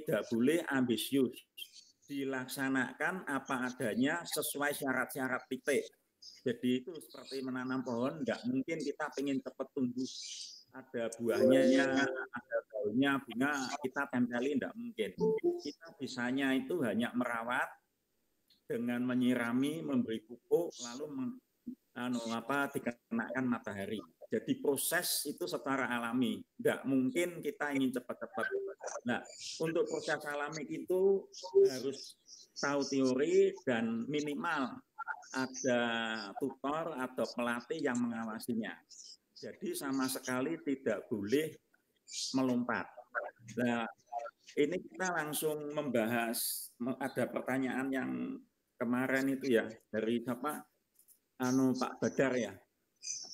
tidak boleh ambisius, dilaksanakan apa adanya sesuai syarat-syarat titik. Jadi itu seperti menanam pohon, nggak mungkin kita pengen cepat tumbuh, ada buahnya, ada daunnya, bunga, kita tempeli, nggak mungkin. Kita bisanya itu hanya merawat dengan menyirami, memberi pupuk, lalu dikenakan matahari. Jadi proses itu secara alami, nggak mungkin kita ingin cepat-cepat. Nah, untuk proses alami itu harus tahu teori dan minimal ada tutor atau pelatih yang mengawasinya. Jadi sama sekali tidak boleh melompat. Nah, ini kita langsung membahas, ada pertanyaan yang kemarin itu ya dari siapa? Pak Badar ya,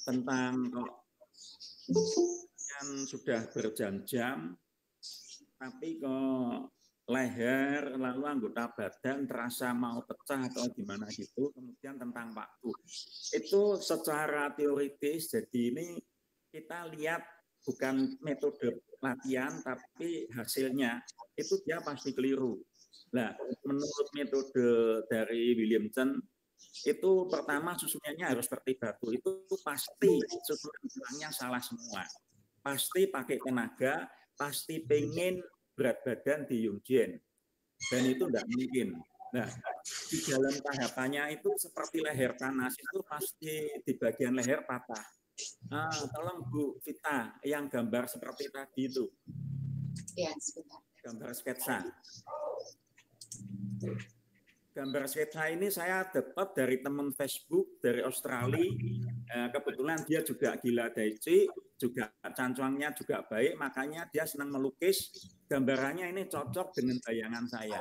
tentang yang sudah berjam-jam tapi kok leher lalu anggota badan terasa mau pecah atau gimana gitu. Kemudian tentang waktu itu secara teoritis, jadi ini kita lihat bukan metode latihan tapi hasilnya itu dia pasti keliru. Nah, menurut metode dari Williamson itu pertama susunannya harus seperti batu, itu pasti susunannya salah semua, pasti pakai tenaga, pasti pengen berat badan di Yongjian, dan itu tidak mungkin. Nah, di dalam tahapannya itu seperti leher panas, itu pasti di bagian leher patah. Tolong Bu Vita yang gambar seperti tadi itu. Ya, sebentar. Gambar sketsa. Gambar sketsa ini saya dapat dari teman Facebook dari Australia. Kebetulan dia juga gila daichi, juga cancuangnya juga baik, makanya dia senang melukis. Gambarannya ini cocok dengan bayangan saya.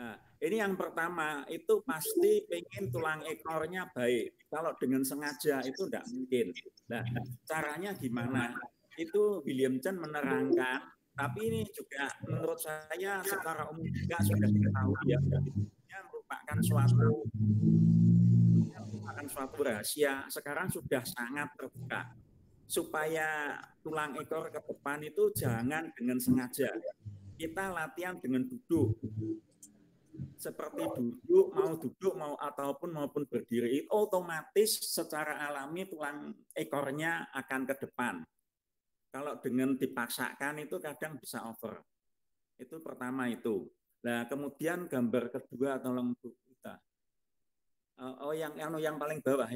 Nah, ini yang pertama, itu pasti pengen tulang ekornya baik. Kalau dengan sengaja itu tidak mungkin. Nah, caranya gimana? Itu Williamson menerangkan, tapi ini juga menurut saya secara umum juga sudah diketahui ya. Ini merupakan suatu rahasia. Sekarang sudah sangat terbuka. Supaya tulang ekor ke depan itu jangan dengan sengaja. Kita latihan dengan duduk. Seperti duduk maupun berdiri, itu otomatis secara alami tulang ekornya akan ke depan. Kalau dengan dipaksakan itu kadang bisa over. Itu pertama itu. Nah, kemudian gambar kedua tolong Bu kita. Yang paling bawah,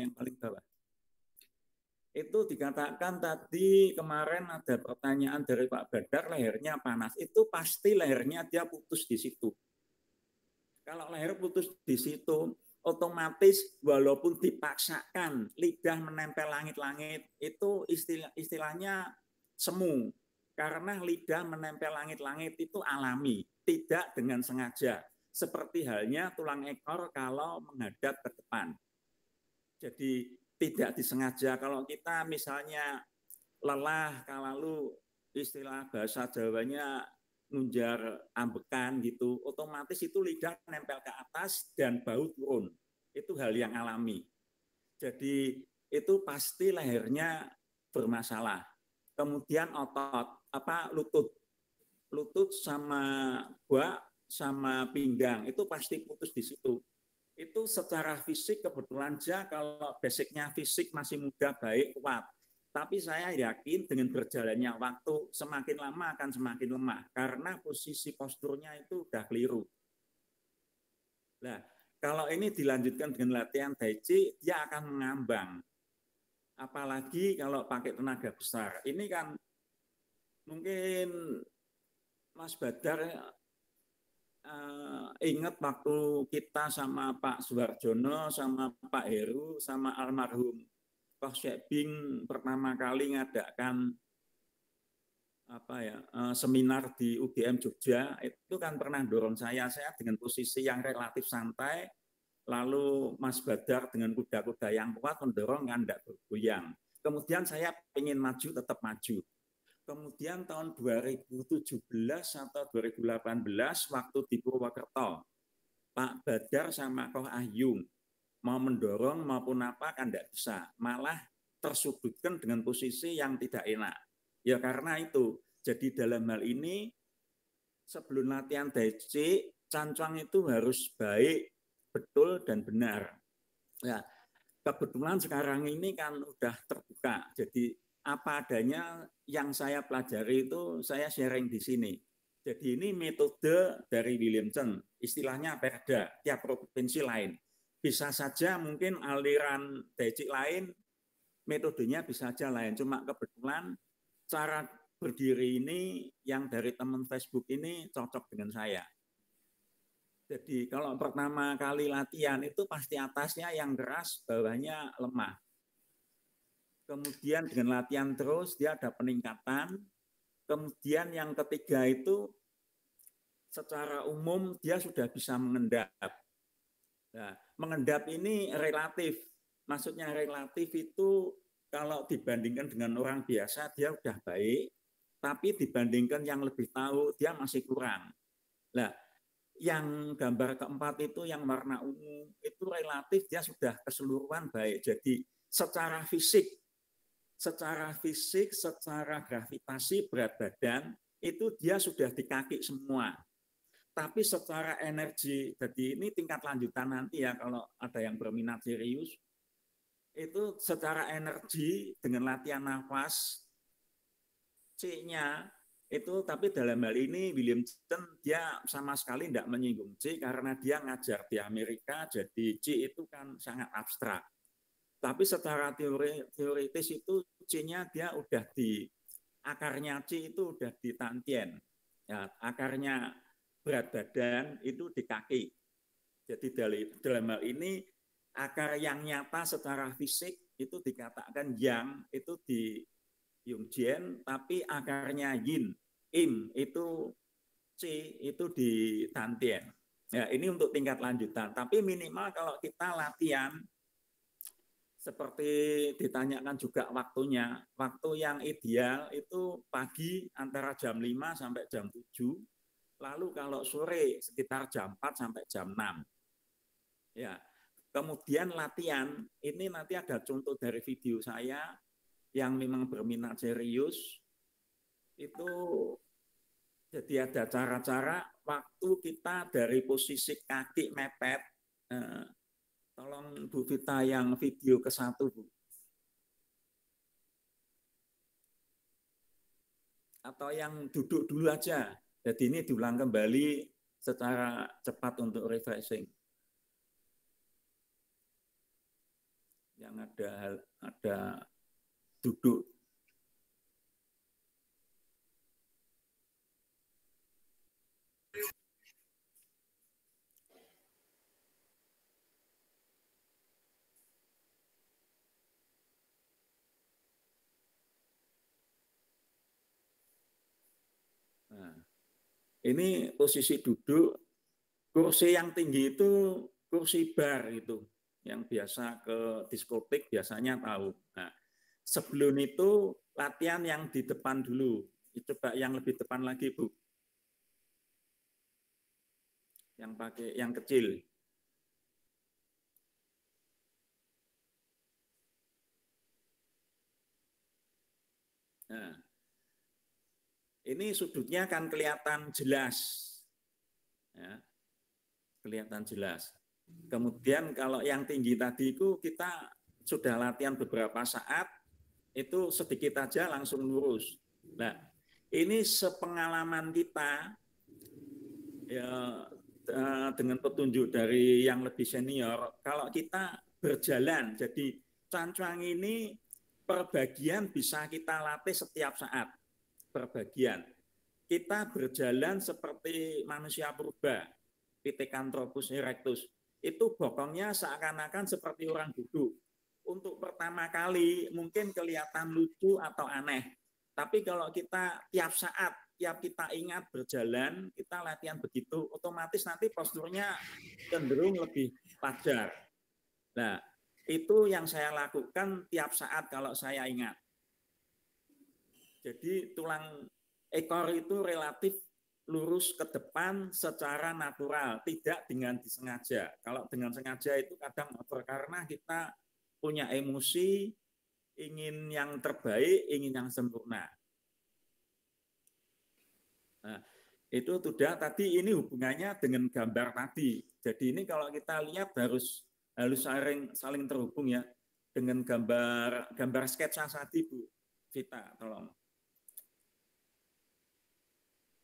Itu dikatakan tadi kemarin ada pertanyaan dari Pak Badar, lehernya panas. Itu pasti lehernya dia putus di situ. Kalau leher putus di situ, otomatis walaupun dipaksakan lidah menempel langit-langit, itu istilahnya semu. Karena lidah menempel langit-langit itu alami, tidak dengan sengaja. Seperti halnya tulang ekor kalau menghadap ke depan. Jadi tidak disengaja. Kalau kita misalnya lelah, kalau istilah bahasa Jawanya ngunjar ambekan gitu, otomatis itu lidah nempel ke atas dan bau turun. Itu hal yang alami. Jadi itu pasti lehernya bermasalah. Kemudian otot, lutut sama buak sama pinggang itu pasti putus di situ. Itu secara fisik kebetulan aja kalau basicnya fisik masih muda, baik, kuat. Tapi saya yakin dengan berjalannya waktu semakin lama akan semakin lemah karena posisi posturnya itu udah keliru. Nah, kalau ini dilanjutkan dengan latihan daichi, dia akan mengambang. Apalagi kalau pakai tenaga besar. Ini kan mungkin Mas Badar ingat waktu kita sama Pak Suharjono, sama Pak Heru, sama almarhum Pak Syekbing pertama kali ngadakan seminar di UGM Jogja, itu kan pernah dorong saya dengan posisi yang relatif santai, lalu Mas Badar dengan kuda-kuda yang kuat mendorong kan tidak bergoyang. Kemudian saya ingin maju, tetap maju. Kemudian tahun 2017 atau 2018 waktu di Purwokerto, Pak Badar sama Koh Ahyung mau mendorong maupun apa kan tidak bisa, malah tersudutkan dengan posisi yang tidak enak. Ya karena itu, jadi dalam hal ini sebelum latihan Tai Chi, cancuang itu harus baik, betul, dan benar. Ya, kebetulan sekarang ini kan udah terbuka, jadi apa adanya yang saya pelajari itu saya sharing di sini. Jadi ini metode dari William Chen, istilahnya perda, tiap provinsi lain. Bisa saja mungkin aliran Tai Chi lain, metodenya bisa saja lain. Cuma kebetulan cara berdiri ini yang dari teman Facebook ini cocok dengan saya. Jadi kalau pertama kali latihan itu pasti atasnya yang keras, bawahnya lemah. Kemudian dengan latihan terus dia ada peningkatan. Kemudian yang ketiga itu secara umum dia sudah bisa mengendap. Nah, mengendap ini relatif. Maksudnya relatif itu kalau dibandingkan dengan orang biasa dia sudah baik, tapi dibandingkan yang lebih tahu dia masih kurang. Nah, yang gambar keempat itu yang warna ungu itu relatif dia sudah keseluruhan baik. Jadi secara fisik, secara gravitasi berat badan itu dia sudah di kaki semua. Tapi secara energi, jadi ini tingkat lanjutan nanti ya kalau ada yang berminat serius, itu secara energi dengan latihan nafas C-nya itu, tapi dalam hal ini William Chen dia sama sekali tidak menyinggung C karena dia ngajar di Amerika, jadi C itu kan sangat abstrak. Tapi secara teoritis itu C-nya dia udah di akarnya C itu udah di tantien. Ya, akarnya berat badan itu di kaki. Jadi dalam hal ini akar yang nyata secara fisik itu dikatakan yang itu di Yongjian, tapi akarnya yin, im itu C itu di tantien. Ya, ini untuk tingkat lanjutan. Tapi minimal kalau kita latihan seperti ditanyakan juga waktunya, waktu yang ideal itu pagi antara jam 5 sampai jam 7, lalu kalau sore sekitar jam 4 sampai jam 6. Ya. Kemudian latihan, ini nanti ada contoh dari video saya yang memang berminat serius, itu jadi ada cara-cara waktu kita dari posisi kaki mepet, tolong Bu Vita yang video ke-1, Bu. Atau yang duduk dulu aja, jadi ini diulang kembali secara cepat untuk refreshing. Yang ada duduk. Nah, ini posisi duduk. Kursi yang tinggi itu kursi bar itu, yang biasa ke diskotik biasanya tahu. Nah, sebelum itu latihan yang di depan dulu. Coba yang lebih depan lagi, Bu. Yang pakai yang kecil. Nah, ini sudutnya kan kelihatan jelas. Ya, kelihatan jelas. Kemudian kalau yang tinggi tadi itu kita sudah latihan beberapa saat, itu sedikit aja langsung lurus. Nah, ini sepengalaman kita ya dengan petunjuk dari yang lebih senior, kalau kita berjalan, jadi cancuang ini per bagian bisa kita latih setiap saat, per bagian. Kita berjalan seperti manusia purba, Pithecanthropus erectus. Itu bokongnya seakan-akan seperti orang duduk. Untuk pertama kali mungkin kelihatan lucu atau aneh. Tapi kalau kita tiap saat, tiap kita ingat berjalan, kita latihan begitu, otomatis nanti posturnya cenderung lebih pajar. Nah, itu yang saya lakukan tiap saat kalau saya ingat. Jadi tulang ekor itu relatif lurus ke depan secara natural, tidak dengan disengaja. Kalau dengan sengaja itu kadang over karena kita punya emosi, ingin yang terbaik, ingin yang sempurna. Nah, Itu sudah tadi, ini hubungannya dengan gambar tadi. Jadi ini kalau kita lihat harus saling terhubung ya dengan gambar sketsa tadi, Bu Vita, tolong.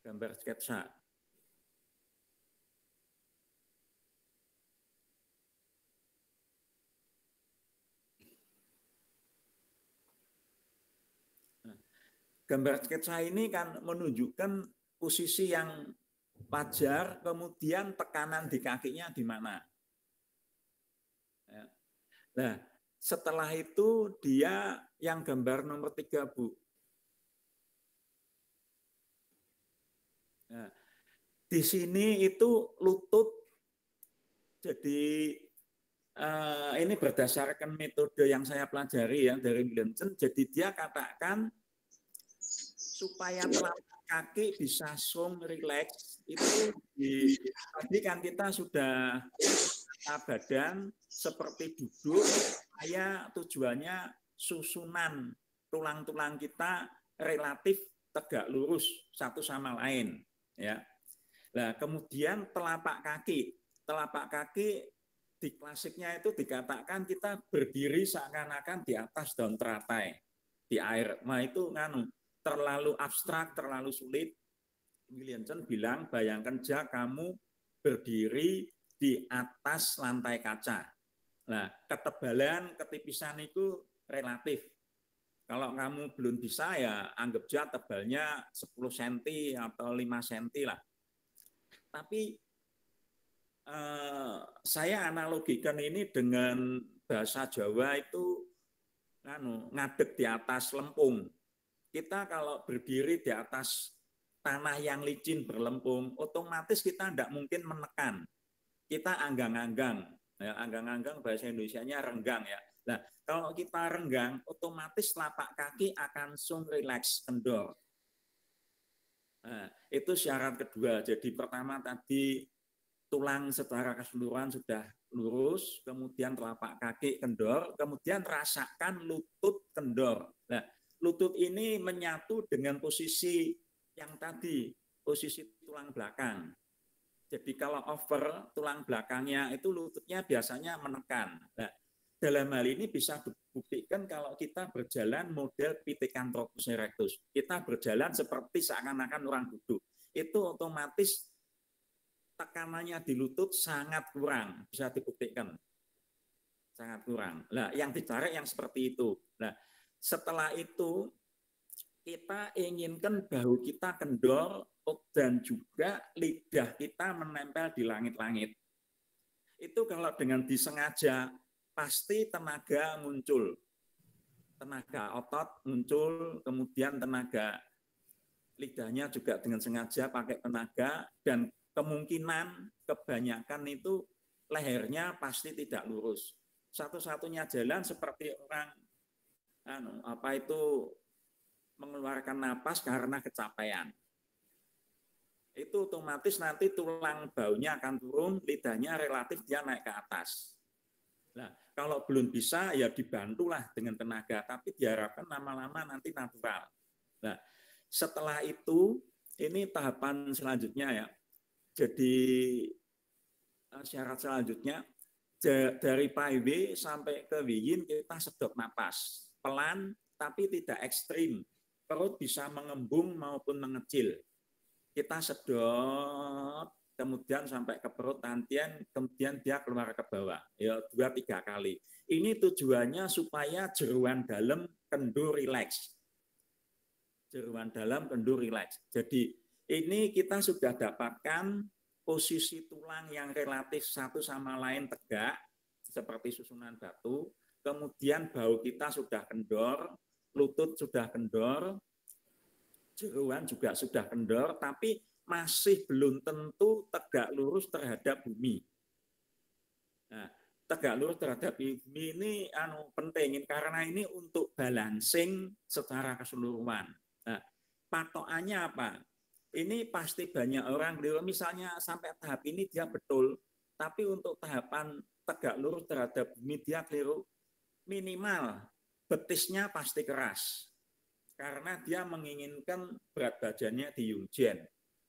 Gambar sketsa. Gambar sketsa ini kan menunjukkan posisi yang wajar, kemudian tekanan di kakinya di mana. Nah, setelah itu dia yang gambar nomor 3, Bu. Nah, di sini itu lutut. Jadi ini berdasarkan metode yang saya pelajari ya dari Williamson. Jadi dia katakan supaya telapak kaki bisa relax itu tadi kan kita sudah badan seperti duduk, supaya tujuannya susunan tulang-tulang kita relatif tegak lurus satu sama lain ya. Nah, kemudian telapak kaki di klasiknya itu dikatakan kita berdiri seakan-akan di atas daun teratai di air. Nah, itu terlalu abstrak, terlalu sulit. Williamson bilang, bayangkan aja kamu berdiri di atas lantai kaca. Nah, ketebalan, ketipisan itu relatif. Kalau kamu belum bisa ya anggap aja tebalnya 10 cm atau 5 cm lah. Tapi saya analogikan ini dengan bahasa Jawa itu ngadeg di atas lempung. Kita kalau berdiri di atas tanah yang licin berlempung, otomatis kita tidak mungkin menekan. Kita anggang-anggang. Ya, anggang-anggang bahasa Indonesianya renggang ya. Nah, kalau kita renggang, otomatis telapak kaki akan langsung rileks, kendor. Nah, itu syarat kedua. Jadi pertama tadi tulang secara keseluruhan sudah lurus, kemudian telapak kaki kendor, kemudian rasakan lutut kendor. Nah, lutut ini menyatu dengan posisi yang tadi, posisi tulang belakang. Jadi kalau over, tulang belakangnya itu lututnya biasanya menekan. Nah, dalam hal ini bisa dibuktikan kalau kita berjalan model Pithecanthropus erectus. Kita berjalan seperti seakan-akan orang duduk. Itu otomatis tekanannya di lutut sangat kurang, bisa dibuktikan. Sangat kurang. Nah, yang dicari yang seperti itu. Nah, setelah itu kita inginkan bahu kita kendor dan juga lidah kita menempel di langit-langit. Itu kalau dengan disengaja pasti tenaga muncul. Tenaga otot muncul, kemudian tenaga lidahnya juga dengan sengaja pakai tenaga, dan kemungkinan kebanyakan itu lehernya pasti tidak lurus. Satu-satunya jalan seperti orang mengeluarkan napas karena kecapean. Itu otomatis nanti tulang baunya akan turun, lidahnya relatif dia naik ke atas. Nah, kalau belum bisa ya dibantulah dengan tenaga, tapi diharapkan lama-lama nanti natural. Nah, setelah itu ini tahapan selanjutnya ya. Jadi syarat selanjutnya dari PAIW sampai ke Wiyin kita sedot napas pelan tapi tidak ekstrim. Perut bisa mengembung maupun mengecil. Kita sedot kemudian sampai ke perut nantian, kemudian dia keluar ke bawah ya 2-3 kali. Ini tujuannya supaya jeruan dalam kendur rileks. Jeruan dalam kendur rileks. Jadi ini kita sudah dapatkan posisi tulang yang relatif satu sama lain tegak seperti susunan batu. Kemudian bau kita sudah kendor, lutut sudah kendor, jeruan juga sudah kendor, tapi masih belum tentu tegak lurus terhadap bumi. Nah, tegak lurus terhadap bumi ini penting karena ini untuk balancing secara keseluruhan. Nah, patokannya apa? Ini pasti banyak orang misalnya sampai tahap ini dia betul, tapi untuk tahapan tegak lurus terhadap bumi dia keliru. Minimal betisnya pasti keras karena dia menginginkan berat badannya di Yungjen.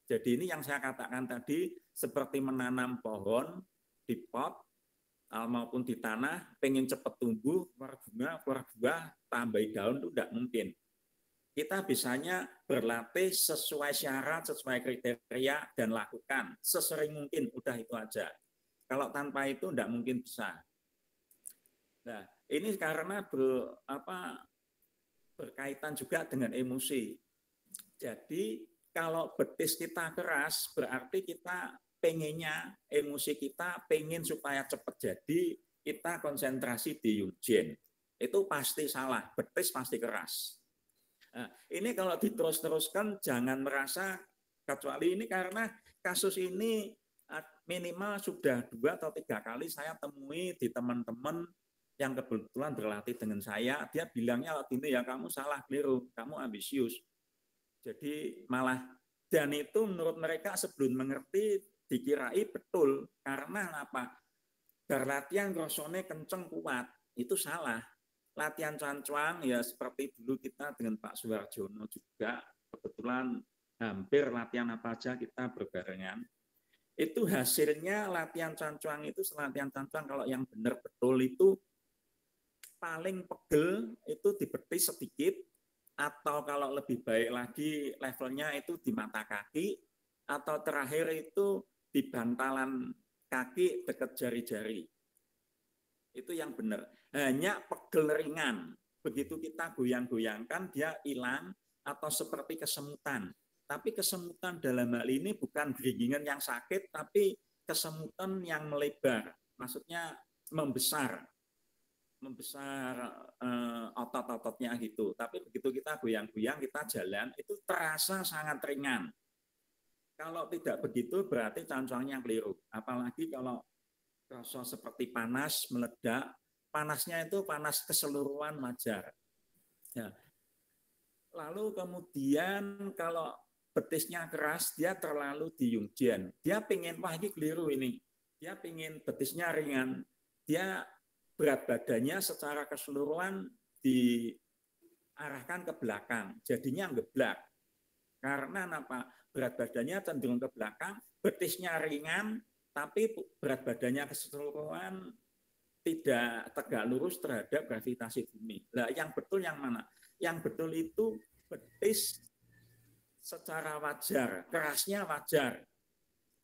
Jadi ini yang saya katakan tadi, seperti menanam pohon di pot maupun di tanah, pengen cepat tumbuh, keluar bunga, keluar buah, tambah daun itu tidak mungkin. Kita bisanya berlatih sesuai syarat, sesuai kriteria, dan lakukan sesering mungkin, udah itu aja. Kalau tanpa itu tidak mungkin bisa. Nah, ini karena berkaitan juga dengan emosi. Jadi kalau betis kita keras, berarti kita pengennya, emosi kita pengen supaya cepat jadi, kita konsentrasi di Yungjen. Itu pasti salah, betis pasti keras. Nah, ini kalau diterus-teruskan jangan merasa, kecuali ini karena kasus ini minimal sudah 2 atau 3 kali saya temui di teman-teman yang kebetulan berlatih dengan saya, dia bilangnya waktu ini ya kamu salah, keliru, kamu ambisius. Jadi malah, dan itu menurut mereka sebelum mengerti dikirai betul, karena apa? Berlatihan rosone kenceng kuat, itu salah. Latihan cancuang ya seperti dulu kita dengan Pak Suharjono juga, kebetulan hampir latihan apa aja kita berbarengan. Itu hasilnya latihan cancuang itu, latihan cancuang kalau yang benar betul itu paling pegel itu di betis sedikit, atau kalau lebih baik lagi levelnya itu di mata kaki, atau terakhir itu di bantalan kaki dekat jari-jari. Itu yang benar. Hanya pegel ringan. Begitu kita goyang-goyangkan, dia hilang atau seperti kesemutan. Tapi kesemutan dalam hal ini bukan geringingan yang sakit, tapi kesemutan yang melebar. Maksudnya membesar otot-ototnya gitu. Tapi begitu kita goyang-goyang, kita jalan, itu terasa sangat ringan. Kalau tidak begitu berarti cancuangnya keliru. Apalagi kalau rasa seperti panas, meledak, panasnya itu panas keseluruhan wajar. Ya. Lalu kemudian kalau betisnya keras, dia terlalu di Yungjian. Dia pengen, wah ini keliru ini. Dia pengen betisnya ringan. Dia berat badannya secara keseluruhan diarahkan ke belakang. Jadinya ngeblak. Karena apa? Berat badannya cenderung ke belakang, betisnya ringan, tapi berat badannya keseluruhan tidak tegak lurus terhadap gravitasi bumi. Nah, yang betul yang mana? Yang betul itu betis secara wajar, kerasnya wajar.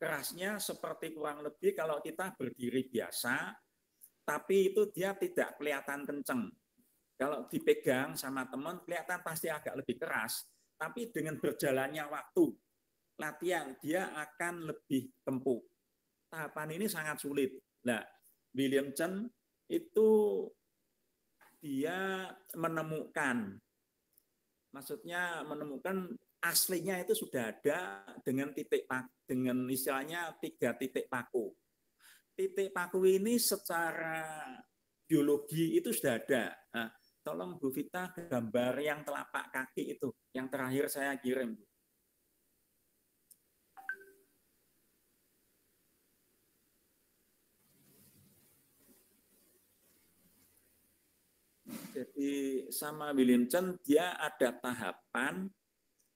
Kerasnya seperti kurang lebih kalau kita berdiri biasa, tapi itu dia tidak kelihatan kenceng. Kalau dipegang sama teman, kelihatan pasti agak lebih keras. Tapi dengan berjalannya waktu, latihan, dia akan lebih empuk. Tahapan ini sangat sulit. Nah, William Chen itu dia menemukan, maksudnya menemukan aslinya itu sudah ada dengan titik paku, dengan istilahnya 3 titik paku. Titik paku ini secara biologi itu sudah ada. Nah, tolong Bu Vita gambar yang telapak kaki itu, yang terakhir saya kirim. Jadi sama William Chen dia ada tahapan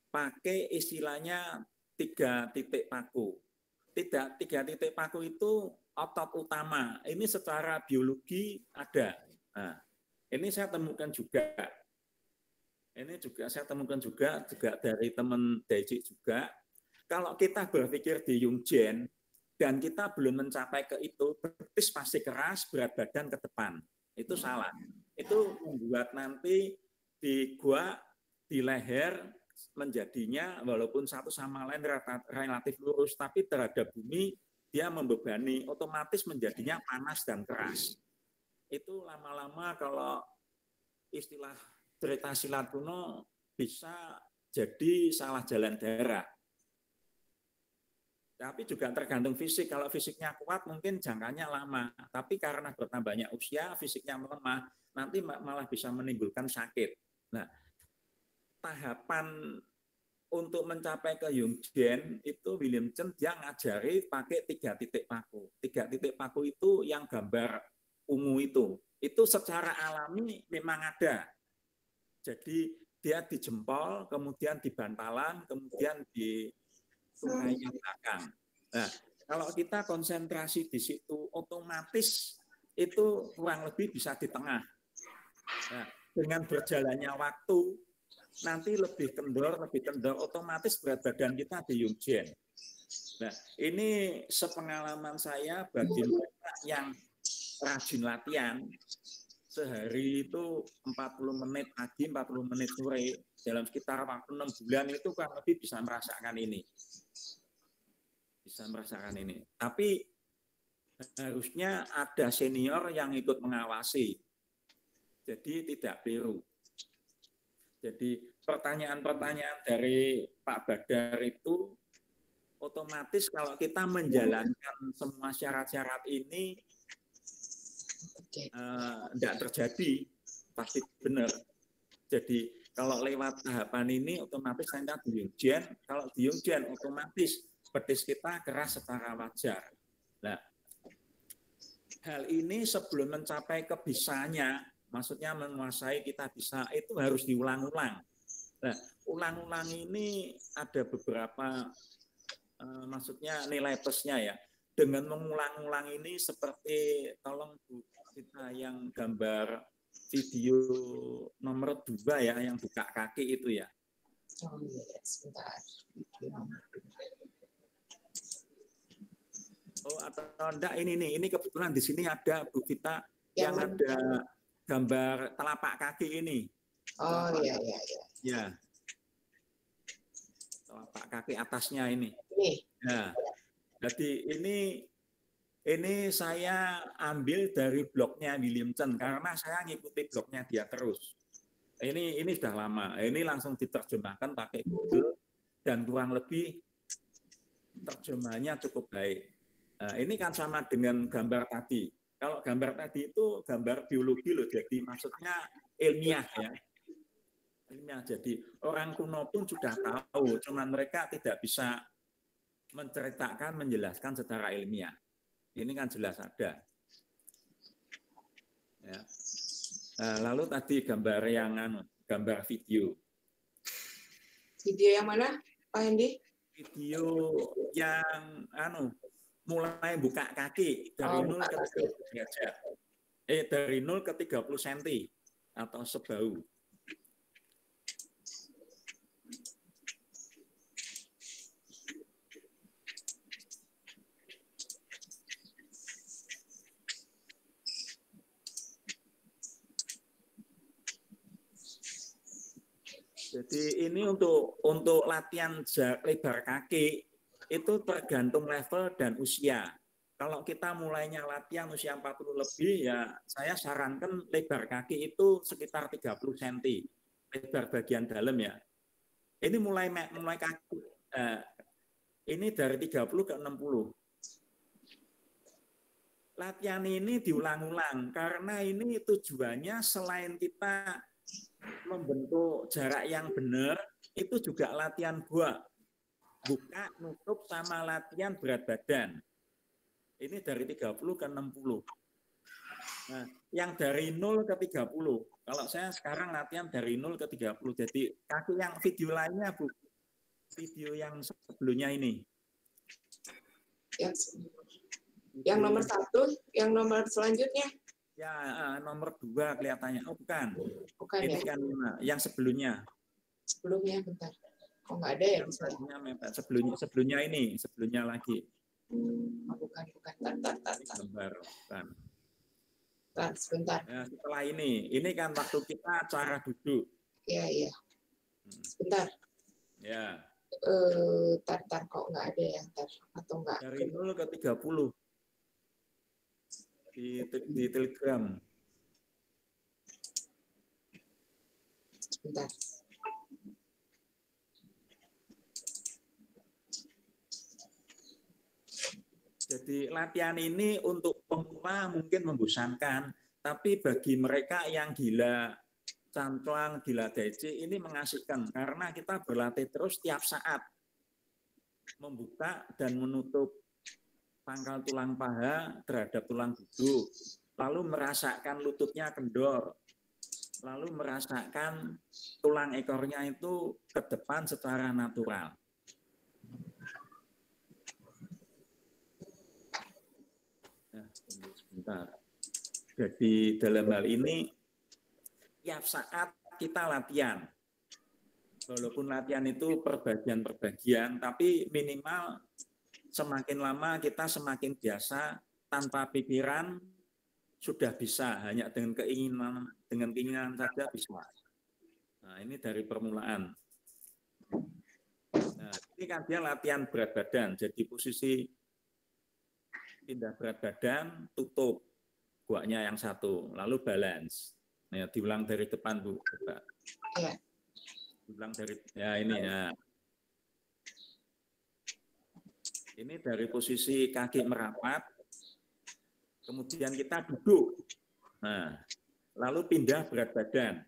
pakai istilahnya 3 titik paku. 3 titik paku itu otot utama. Ini secara biologi ada. Nah, ini saya temukan juga. Ini juga saya temukan juga dari teman Daiji juga. Kalau kita berpikir di Yungjen dan kita belum mencapai ke itu, betis pasti keras, berat badan ke depan. Itu salah. Itu membuat nanti di gua, di leher menjadinya walaupun satu sama lain relatif lurus, tapi terhadap bumi dia membebani, otomatis menjadinya panas dan keras. Itu lama-lama kalau istilah cerita silat kuno bisa jadi salah jalan daerah. Tapi juga tergantung fisik. Kalau fisiknya kuat mungkin jangkanya lama. Tapi karena bertambahnya usia, fisiknya melemah, nanti malah bisa menimbulkan sakit. Nah, tahapan untuk mencapai ke Yungjen itu William Chen dia ngajari pakai 3 titik paku. 3 titik paku itu yang gambar ungu itu secara alami memang ada. Jadi dia di jempol, kemudian di bantalan, kemudian di tungainya belakang. Nah, kalau kita konsentrasi di situ, otomatis itu kurang lebih bisa di tengah. Nah, dengan berjalannya waktu, nanti lebih kendor, otomatis berat badan kita di Yungjen. Nah, ini sepengalaman saya bagi mereka yang rajin latihan, sehari itu 40 menit pagi, 40 menit sore, dalam sekitar waktu 6 bulan itu kurang lebih bisa merasakan ini. Tapi harusnya ada senior yang ikut mengawasi. Jadi tidak keliru. Jadi pertanyaan-pertanyaan dari Pak Badar itu otomatis kalau kita menjalankan semua syarat-syarat ini tidak terjadi, pasti benar. Jadi kalau lewat tahapan ini otomatis saya di Yungjen, kalau di Yungjen otomatis betis kita keras secara wajar. Nah, hal ini sebelum mencapai kebisaannya, maksudnya menguasai kita bisa, itu harus diulang-ulang. Nah, ulang-ulang ini ada beberapa, maksudnya nilai plusnya ya. Dengan mengulang-ulang ini seperti, tolong Bu, kita yang gambar video nomor 2 ya, yang buka kaki itu ya. Oh iya, sebentar. Oh, atau enggak ini kebetulan di sini ada Bu Vita yang ada gambar telapak kaki ini. Oh iya. Ya. Telapak kaki atasnya ini. Nih. Nah, jadi ini saya ambil dari blognya Williamson karena saya ngikuti blognya dia terus. Ini sudah lama. Ini langsung diterjemahkan pakai Google dan kurang lebih terjemahannya cukup baik. Nah, ini kan sama dengan gambar tadi. Kalau gambar tadi itu gambar biologi loh, jadi maksudnya ilmiah ya. Ilmiah. Jadi orang kuno pun sudah tahu, cuman mereka tidak bisa menceritakan, menjelaskan secara ilmiah. Ini kan jelas ada. Ya. Nah, lalu tadi gambar yang gambar video. Video yang mana, Pak Hendi? Video yang mulai buka kaki dari 0 ke 30 derajat. Dari 0 ke 30 cm atau sebahu. Jadi ini untuk latihan lebar kaki itu tergantung level dan usia. Kalau kita mulainya latihan usia 40 lebih, ya saya sarankan lebar kaki itu sekitar 30 cm. Lebar bagian dalam ya. Ini mulai kaki. Ini dari 30 ke 60. Latihan ini diulang-ulang karena ini tujuannya selain kita membentuk jarak yang benar, itu juga latihan buka, nutup, sama latihan berat badan. Ini dari 30 ke 60. Nah, yang dari 0 ke 30. Kalau saya sekarang latihan dari 0 ke 30. Jadi kaki yang video lainnya, Bu. Video yang sebelumnya ini. Yang nomor 1, yang nomor selanjutnya. Ya, nomor 2 kelihatannya. Oh, bukan. Bukan ini ya? Kan yang sebelumnya. Sebelumnya, bentar. Kok nggak ada ya? Sebelumnya lagi. Oh, bukan. Gambar, bukan. Sebentar. Ya, setelah ini kan waktu kita cara duduk. Iya. Sebentar. Ya. Tar kok nggak ada ya? Atau nggak? Dari 0 ke 30. Di Telegram. Sebentar. Jadi latihan ini untuk pemula mungkin membosankan, tapi bagi mereka yang gila cantuang, gila DC ini mengasihkan karena kita berlatih terus tiap saat membuka dan menutup pangkal tulang paha terhadap tulang duduk, lalu merasakan lututnya kendor, lalu merasakan tulang ekornya itu ke depan secara natural. Bentar. Jadi dalam hal ini tiap saat kita latihan. Walaupun latihan itu per bagian, tapi minimal semakin lama kita semakin biasa, tanpa pikiran sudah bisa, hanya dengan keinginan saja bisa. Nah, ini dari permulaan. Nah, ini kan dia latihan berat badan, jadi posisi pindah berat badan, tutup guanya yang satu, lalu balance. Nah, diulang dari depan, Bu. Coba. Ya. Diulang dari, ya ini ya. Ini dari posisi kaki merapat, kemudian kita duduk. Nah, lalu pindah berat badan.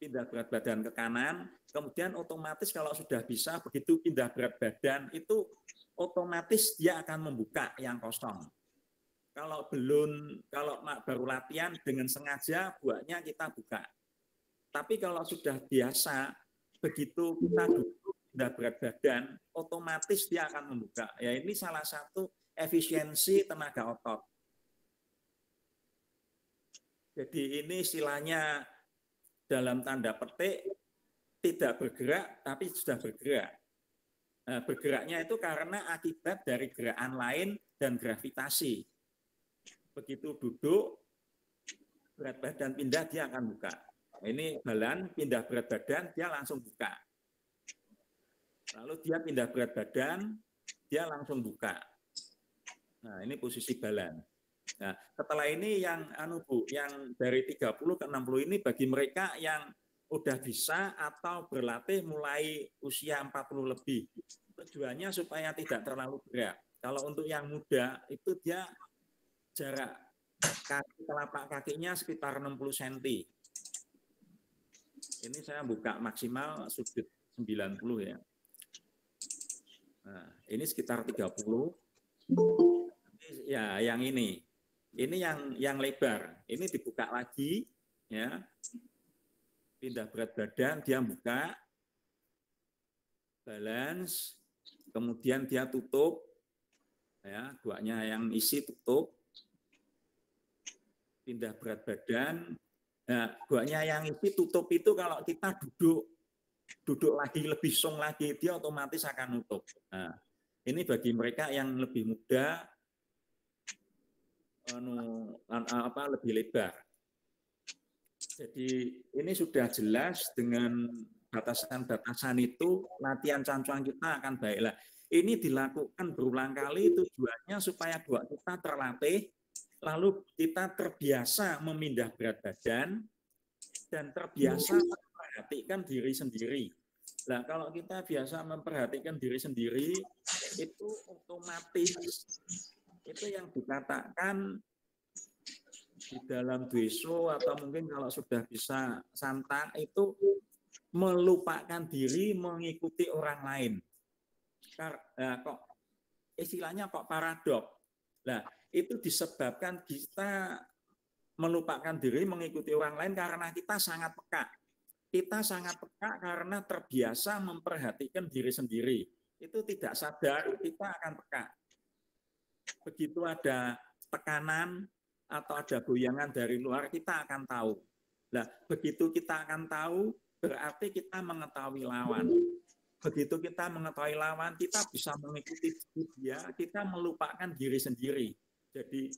Pindah berat badan ke kanan, kemudian otomatis kalau sudah bisa, begitu pindah berat badan, itu otomatis dia akan membuka yang kosong. Kalau baru latihan dengan sengaja buahnya kita buka. Tapi kalau sudah biasa, begitu kita duduk pindah berat badan, otomatis dia akan membuka. Ya ini salah satu efisiensi tenaga otot. Jadi ini istilahnya dalam tanda petik tidak bergerak tapi sudah bergerak. Nah, bergeraknya itu karena akibat dari gerakan lain dan gravitasi. Begitu duduk, berat badan pindah, dia akan buka. Nah, ini balan, pindah berat badan, dia langsung buka. Lalu dia pindah berat badan, dia langsung buka. Nah, ini posisi balan. Nah, setelah ini yang yang dari 30 ke 60 ini bagi mereka yang udah bisa atau berlatih mulai usia 40 lebih. Tujuannya supaya tidak terlalu berat. Kalau untuk yang muda itu dia jarak telapak kakinya sekitar 60 cm. Ini saya buka maksimal sudut 90 ya. Nah, ini sekitar 30. Ya, yang ini. Ini yang lebar. Ini dibuka lagi ya. Pindah berat badan, dia buka, balance, kemudian dia tutup, ya, guanya yang isi tutup, pindah berat badan, nah, guanya yang isi tutup itu kalau kita duduk lagi lebih song lagi, dia otomatis akan nutup. Nah, ini bagi mereka yang lebih muda, lebih lebar. Jadi ini sudah jelas dengan batasan-batasan itu latihan cancuan kita akan baiklah. Ini dilakukan berulang kali tujuannya supaya gua kita terlatih, lalu kita terbiasa memindah berat badan dan terbiasa memperhatikan diri sendiri. Nah, kalau kita biasa memperhatikan diri sendiri, itu otomatis itu yang dikatakan di dalam Dweso atau mungkin kalau sudah bisa Santa itu melupakan diri mengikuti orang lain. Kok istilahnya kok paradok. Nah, itu disebabkan kita melupakan diri mengikuti orang lain karena kita sangat peka. Kita sangat peka karena terbiasa memperhatikan diri sendiri. Itu tidak sadar kita akan peka. Begitu ada tekanan atau ada goyangan dari luar, kita akan tahu. Nah, begitu kita akan tahu, berarti kita mengetahui lawan. Begitu kita mengetahui lawan, kita bisa mengikuti dia, kita melupakan diri sendiri. Jadi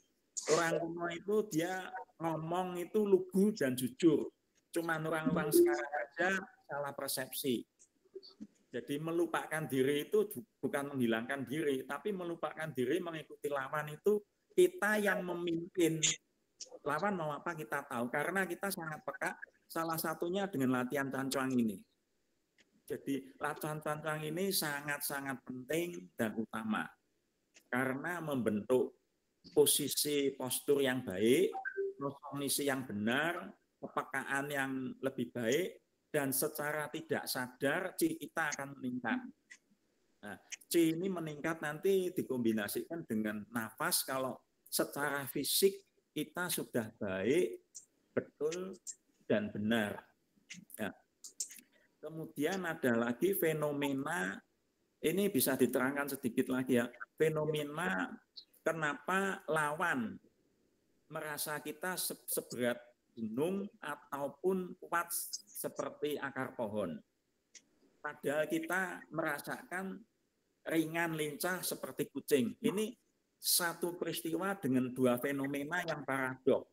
orang kuno itu dia ngomong itu lugu dan jujur. Cuman orang-orang sekarang aja salah persepsi. Jadi melupakan diri itu bukan menghilangkan diri, tapi melupakan diri mengikuti lawan itu kita yang memimpin. Lawan mau apa kita tahu, karena kita sangat peka, salah satunya dengan latihan cancuang ini. Jadi latihan cancuang ini sangat-sangat penting dan utama, karena membentuk posisi postur yang baik, kondisi yang benar, kepekaan yang lebih baik, dan secara tidak sadar Ci kita akan meningkat. Nah, Ci ini meningkat nanti dikombinasikan dengan nafas kalau secara fisik kita sudah baik, betul, dan benar. Ya. Kemudian ada lagi fenomena, ini bisa diterangkan sedikit lagi ya, fenomena kenapa lawan merasa kita seberat gunung ataupun kuat seperti akar pohon. Padahal kita merasakan ringan lincah seperti kucing. Ini satu peristiwa dengan dua fenomena yang paradok.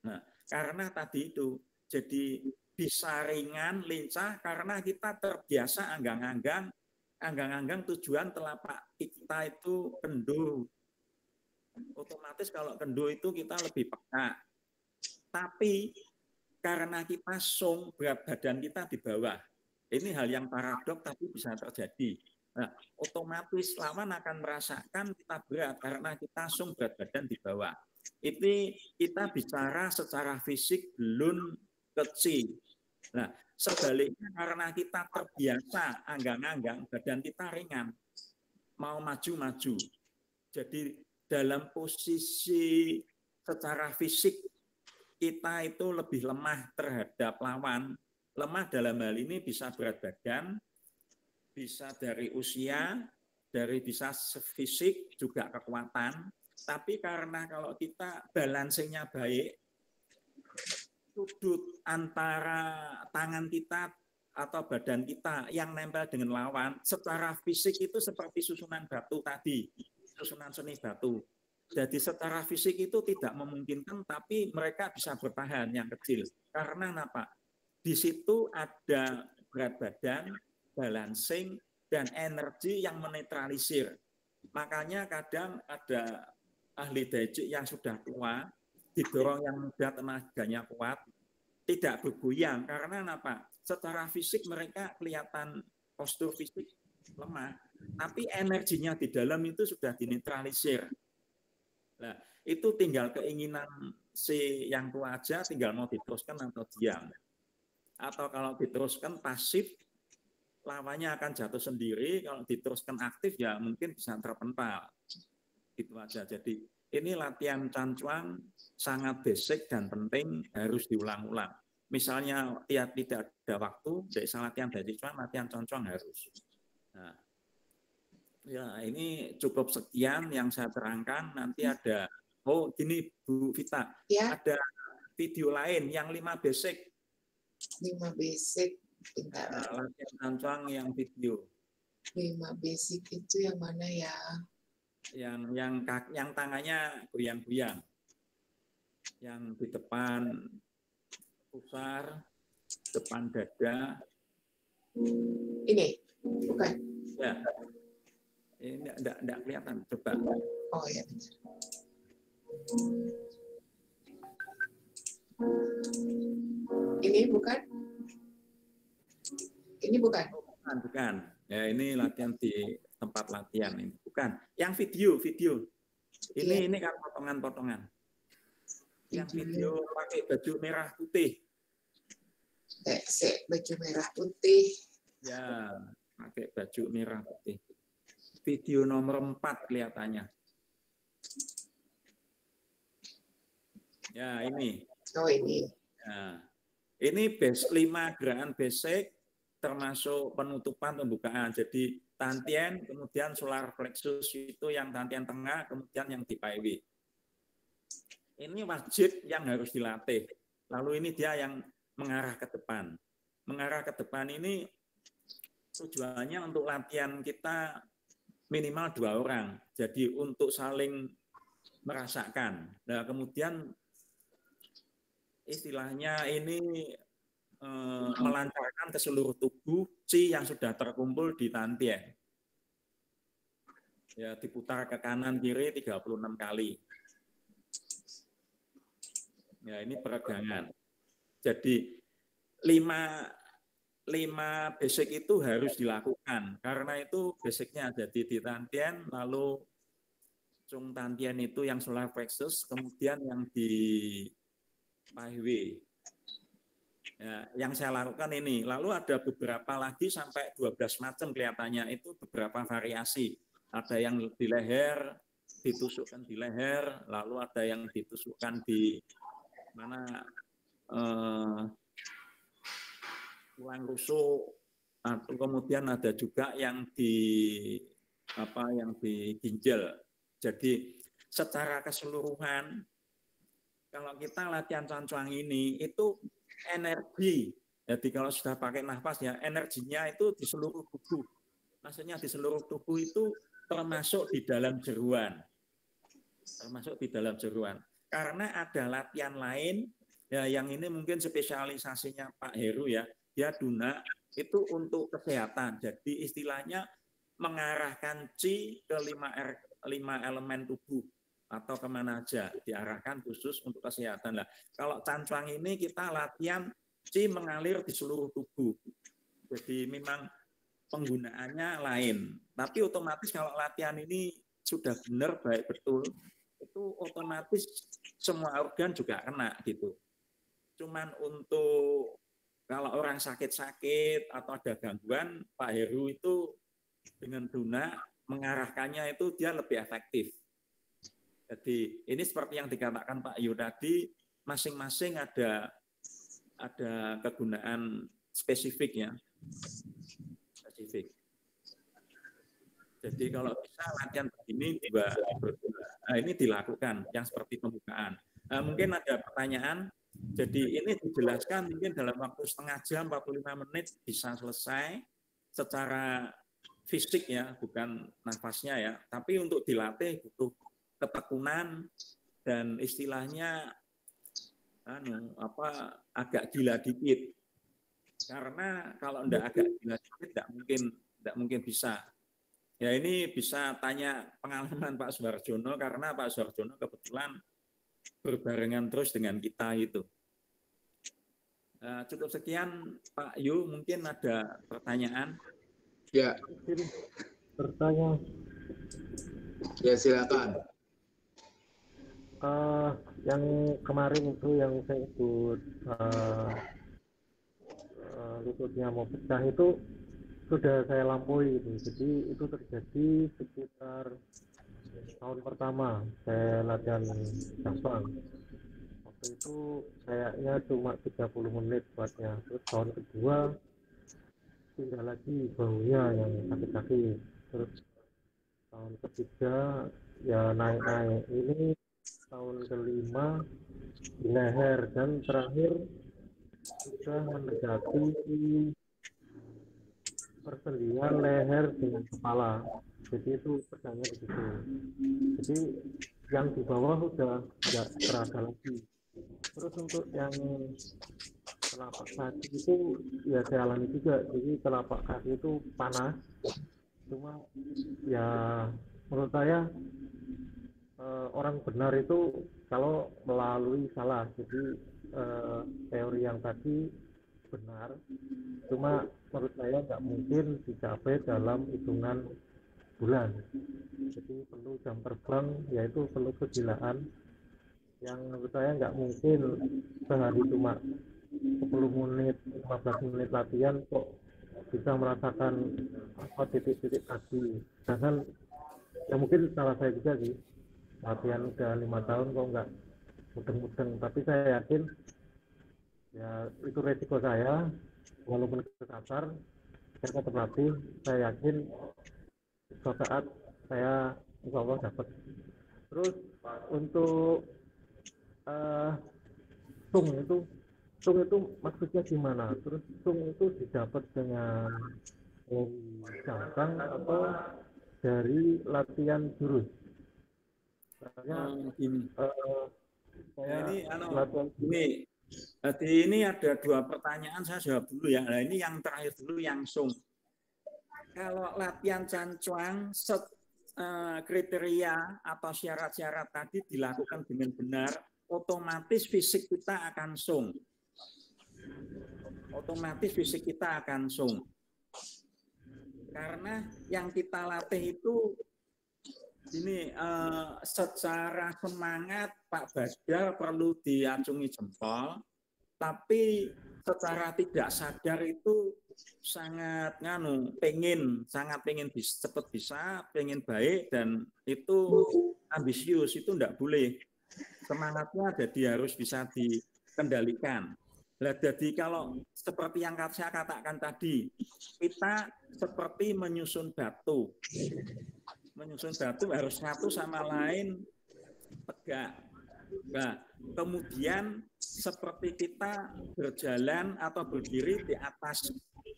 Nah, karena tadi itu jadi bisa ringan lincah karena kita terbiasa anggang-anggang tujuan telapak kita itu kendu. Otomatis kalau kendu itu kita lebih peka. Tapi karena kita sung, berat badan kita di bawah. Ini hal yang paradok tapi bisa terjadi. Nah, otomatis lawan akan merasakan kita berat karena kita sung, berat badan di bawah. Ini kita bicara secara fisik belum kecil. Nah, sebaliknya karena kita terbiasa anggang-anggang, badan kita ringan, mau maju-maju. Jadi dalam posisi secara fisik kita itu lebih lemah terhadap lawan. Lemah dalam hal ini bisa berat badan, bisa dari usia, dari bisa fisik, juga kekuatan. Tapi karena kalau kita balancingnya baik, sudut antara tangan kita atau badan kita yang nempel dengan lawan, secara fisik itu seperti susunan batu tadi, susunan seni batu. Jadi secara fisik itu tidak memungkinkan, tapi mereka bisa bertahan yang kecil. Karena apa? Di situ ada berat badan, balancing, dan energi yang menetralisir. Makanya kadang ada ahli dajik yang sudah tua, didorong yang muda tenaganya kuat, tidak bergoyang. Karena apa? Secara fisik mereka kelihatan postur fisik lemah, tapi energinya di dalam itu sudah dinetralisir. Nah, itu tinggal keinginan si yang tua aja, tinggal mau diteruskan atau diam. Atau kalau diteruskan pasif, lawannya akan jatuh sendiri. Kalau diteruskan aktif, ya mungkin bisa terpental. Gitu aja. Jadi ini latihan cancuang sangat basic dan penting, harus diulang-ulang. Misalnya tidak ada waktu, tidak bisa latihan dari cancuang, latihan cancuang harus. Nah, ya ini cukup sekian yang saya terangkan. Nanti ada, oh gini Bu Vita, ya. Ada video lain yang 5 basic. 5 basic. Bentar. Latihan cancuang yang video. 5 basic itu yang mana ya? Yang tangannya goyang-goyang. Yang di depan pusar, depan dada. Ini? Bukan? Ya. Ini enggak kelihatan. Coba. Oh ya. Ini bukan? Ini bukan? Bukan. Ya, ini latihan di tempat latihan ini. Bukan. Yang video. Ini kan potongan-potongan. Yang video pakai baju merah putih. Baju merah putih. Ya, pakai baju merah putih. Video nomor 4 kelihatannya. Ya, ini. Oh, ini. Nah, ini 5 gerakan basic termasuk penutupan pembukaan. Jadi tantien, kemudian solar plexus itu yang tantien tengah, kemudian yang di paiwi. Ini wajib yang harus dilatih. Lalu ini dia yang mengarah ke depan. Mengarah ke depan ini tujuannya untuk latihan kita minimal 2 orang. Jadi untuk saling merasakan. Nah, kemudian istilahnya ini melancarkan ke seluruh tubuh Qi yang sudah terkumpul di tantien. Ya, diputar ke kanan kiri 36 kali. Ya, ini peregangan. Jadi 5 basic itu harus dilakukan. Karena itu basicnya jadi di tantien, lalu cung tantien itu yang solar plexus, kemudian yang di paiwi. Ya, yang saya lakukan ini. Lalu ada beberapa lagi sampai 12 macam kelihatannya, itu beberapa variasi. Ada yang di leher, ditusukkan di leher, lalu ada yang ditusukkan di mana tulang rusuk, atau kemudian ada juga yang di ginjal. Jadi secara keseluruhan Kalau kita latihan cancuang ini itu energi. Jadi kalau sudah pakai nafas ya, energinya itu di seluruh tubuh. Maksudnya di seluruh tubuh itu termasuk di dalam jeruan. Termasuk di dalam jeruan. Karena ada latihan lain, ya yang ini mungkin spesialisasinya Pak Heru ya, dia Duna, itu untuk kesehatan. Jadi istilahnya mengarahkan Qi ke 5 elemen tubuh atau kemana aja, diarahkan khusus untuk kesehatan. Lah, kalau cancuang ini kita latihan Qi mengalir di seluruh tubuh. Jadi memang penggunaannya lain. Tapi otomatis kalau latihan ini sudah benar, baik betul, itu otomatis semua organ juga kena gitu. Cuman untuk kalau orang sakit-sakit atau ada gangguan, Pak Heru itu dengan Duna mengarahkannya itu dia lebih efektif. Jadi ini seperti yang dikatakan Pak Yu tadi, masing-masing ada kegunaan spesifik ya. Spesifik. Jadi kalau bisa latihan begini juga ini dilakukan yang seperti pembukaan. Mungkin ada pertanyaan. Jadi ini dijelaskan mungkin dalam waktu setengah jam 45 menit bisa selesai secara fisik ya, bukan nafasnya ya. Tapi untuk dilatih butuh ketekunan dan istilahnya agak gila dikit. Karena kalau enggak agak gila dikit enggak mungkin bisa. Ya ini bisa tanya pengalaman Pak Suharjono karena Pak Suharjono kebetulan berbarengan terus dengan kita itu. Cukup sekian Pak Yu, mungkin ada pertanyaan? Ya. Bertanya. Ya silakan. Yang kemarin itu yang saya ikut lututnya mau pecah itu sudah saya lampaui itu. Jadi itu terjadi sekitar tahun pertama saya latihan cancuang. Waktu itu kayaknya cuma 30 menit buatnya. Terus tahun kedua pindah lagi bahunya yang sakit-sakit. Terus tahun ketiga ya naik-naik. Ini tahun kelima di leher dan terakhir sudah mendekati persendian leher dengan kepala. Jadi itu pedangnya di situ. Jadi yang di bawah udah nggak terasa lagi. Terus untuk yang telapak kaki itu ya saya alami juga. Jadi telapak kaki itu panas. Cuma ya menurut saya orang benar itu kalau melalui salah. Jadi teori yang tadi benar, cuma menurut saya nggak mungkin dicapai dalam hitungan bulan. Jadi perlu jam terbang, yaitu perlu kegilaan yang menurut saya nggak mungkin sehari cuma 10 menit, 15 menit latihan kok bisa merasakan titik-titik kaki. Sedangkan ya mungkin salah saya juga sih, latihan udah 5 tahun kok nggak mudeng-mudeng. Tapi saya yakin ya itu resiko saya, walaupun kesasar saya tetap latih. Saya yakin suatu saat saya insya Allah dapat. Terus untuk tung itu maksudnya gimana? Terus tung itu didapat dengan cancuang atau dari latihan jurus? Ini ada 2 pertanyaan, saya jawab dulu ya. Nah ini yang terakhir dulu yang sung. Kalau latihan cancuang kriteria atau syarat-syarat tadi dilakukan dengan benar, otomatis fisik kita akan sung. Otomatis fisik kita akan sung. Karena yang kita latih itu ini secara semangat Pak Badar perlu diacungi jempol, tapi secara tidak sadar itu sangat pengen cepat bisa, pengen baik, dan itu ambisius, itu enggak boleh. Semangatnya jadi harus bisa dikendalikan. Nah, jadi kalau seperti yang saya katakan tadi, kita seperti menyusun batu. Menyusun batu harus satu sama lain tegak. Nah, kemudian seperti kita berjalan atau berdiri di atas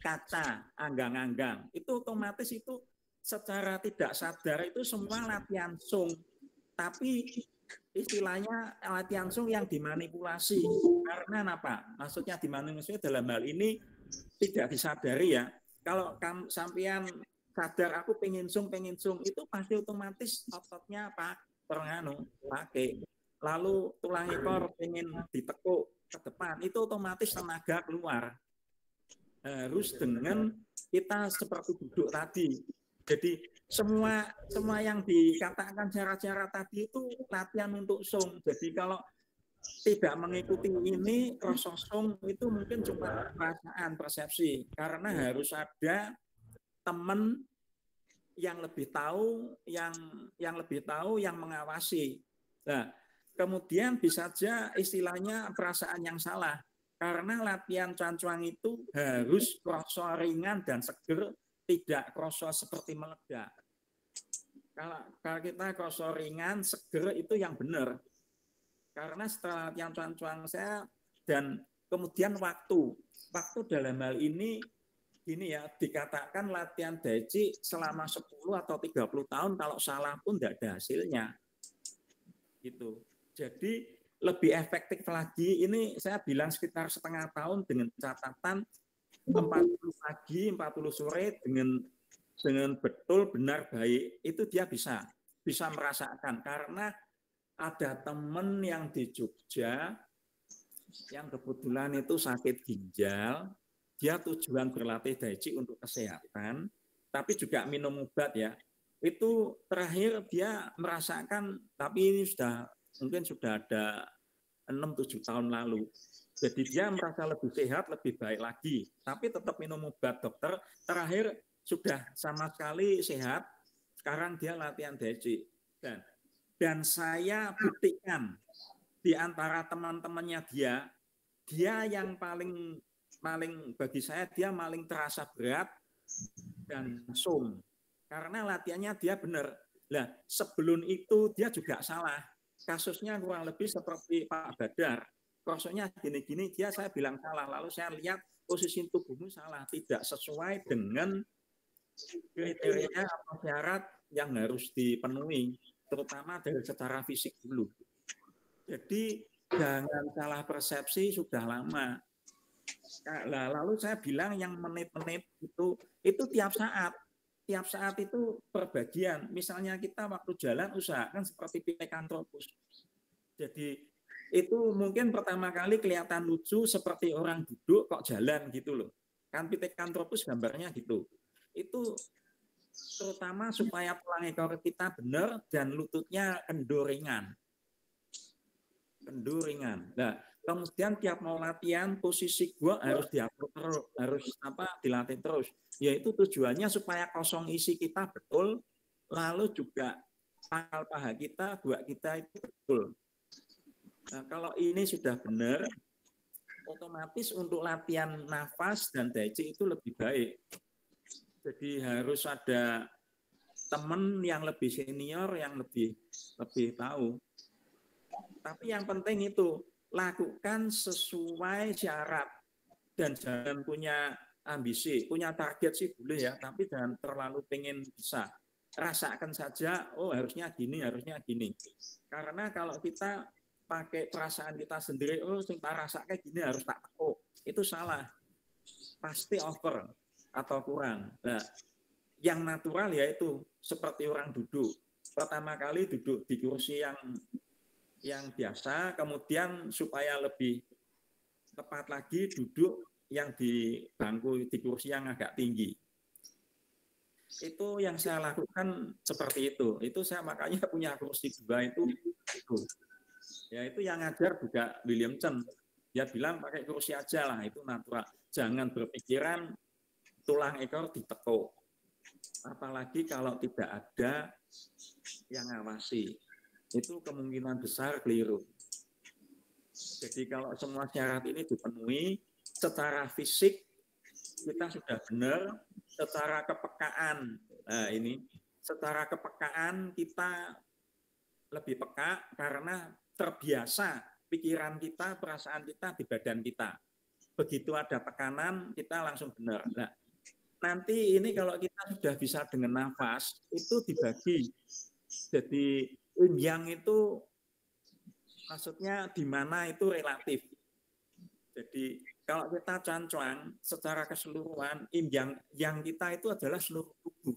kaca, anggang-anggang, itu otomatis itu secara tidak sadar itu semua latihan sung. Tapi istilahnya latihan sung yang dimanipulasi. Karena apa? Maksudnya dimanipulasi dalam hal ini tidak disadari ya. Kalau sampean sadar aku pengen sung, itu pasti otomatis ototnya pakai. Lalu tulang ekor pengen ditekuk ke depan, itu otomatis tenaga keluar. Harus dengan kita seperti duduk tadi. Jadi semua yang dikatakan cara-cara tadi itu latihan untuk sung. Jadi kalau tidak mengikuti ini, rasa sung itu mungkin cuma perasaan, persepsi. Karena harus ada teman yang lebih tahu, yang lebih tahu, yang mengawasi. Nah, kemudian bisa saja istilahnya perasaan yang salah. Karena latihan cancuang itu harus kroso ringan dan seger, tidak kroso seperti meledak. Kalau kita kroso ringan, seger itu yang benar. Karena setelah latihan cancuang saya dan kemudian waktu dalam hal ini gini ya, dikatakan latihan Daichi selama 10 atau 30 tahun kalau salah pun tidak ada hasilnya. Gitu. Jadi lebih efektif lagi, ini saya bilang sekitar setengah tahun dengan catatan 40 pagi, 40 sore dengan betul benar baik, itu dia bisa merasakan. Karena ada teman yang di Jogja yang kebetulan itu sakit ginjal, dia tujuan berlatih Daichi untuk kesehatan, tapi juga minum obat ya. Itu terakhir dia merasakan, tapi ini mungkin sudah ada 6-7 tahun lalu. Jadi dia merasa lebih sehat, lebih baik lagi. Tapi tetap minum obat dokter. Terakhir sudah sama sekali sehat. Sekarang dia latihan Daichi. Dan saya buktikan di antara teman-temannya dia yang paling bagi saya dia paling terasa berat dan sung. Karena latihannya dia benar. Nah, sebelum itu dia juga salah. Kasusnya kurang lebih seperti Pak Badar. Krosonya gini-gini, saya bilang salah. Lalu saya lihat posisi tubuhmu salah. Tidak sesuai dengan kriteria atau syarat yang harus dipenuhi. Terutama dari secara fisik dulu. Jadi jangan salah persepsi sudah lama. Nah, lalu saya bilang yang menit-menit itu tiap saat. Tiap saat itu perbagian. Misalnya kita waktu jalan usahakan seperti Pithecanthropus. Jadi itu mungkin pertama kali kelihatan lucu seperti orang duduk kok jalan gitu loh. Kan Pithecanthropus gambarnya gitu. Itu terutama supaya tulang ekor kita benar dan lututnya kendoringan. Nah, kemudian tiap mau latihan posisi gua harus diatur terus, dilatih terus. Yaitu tujuannya supaya kosong isi kita betul, lalu juga pangkal paha kita, buat kita itu betul. Nah, kalau ini sudah benar, otomatis untuk latihan nafas dan Daichi itu lebih baik. Jadi harus ada teman yang lebih senior, yang lebih tahu. Tapi yang penting itu lakukan sesuai syarat dan jangan punya ambisi, punya target sih boleh ya, tapi jangan terlalu pengen bisa. Rasakan saja, oh harusnya gini. Karena kalau kita pakai perasaan kita sendiri, oh kita rasa kayak gini harus tak tekuk, itu salah. Pasti over atau kurang. Nah, yang natural yaitu seperti orang duduk. Pertama kali duduk di kursi yang biasa, kemudian supaya lebih tepat lagi duduk yang di bangku di kursi yang agak tinggi. Itu yang saya lakukan seperti itu. Itu saya makanya punya kursi 2 itu. Ya itu yang ngajar juga William Chen. Dia bilang pakai kursi aja lah, itu natural. Jangan berpikiran tulang ekor ditekuk. Apalagi kalau tidak ada yang ngawasi. Itu kemungkinan besar keliru. Jadi kalau semua syarat ini dipenuhi, secara fisik kita sudah benar, secara kepekaan, nah ini, secara kepekaan kita lebih peka karena terbiasa pikiran kita, perasaan kita di badan kita. Begitu ada tekanan, kita langsung benar. Nah, nanti ini kalau kita sudah bisa dengan nafas, itu dibagi. Jadi yin yang itu maksudnya di mana itu relatif. Jadi kalau kita cancuang secara keseluruhan, yin yang kita itu adalah seluruh tubuh.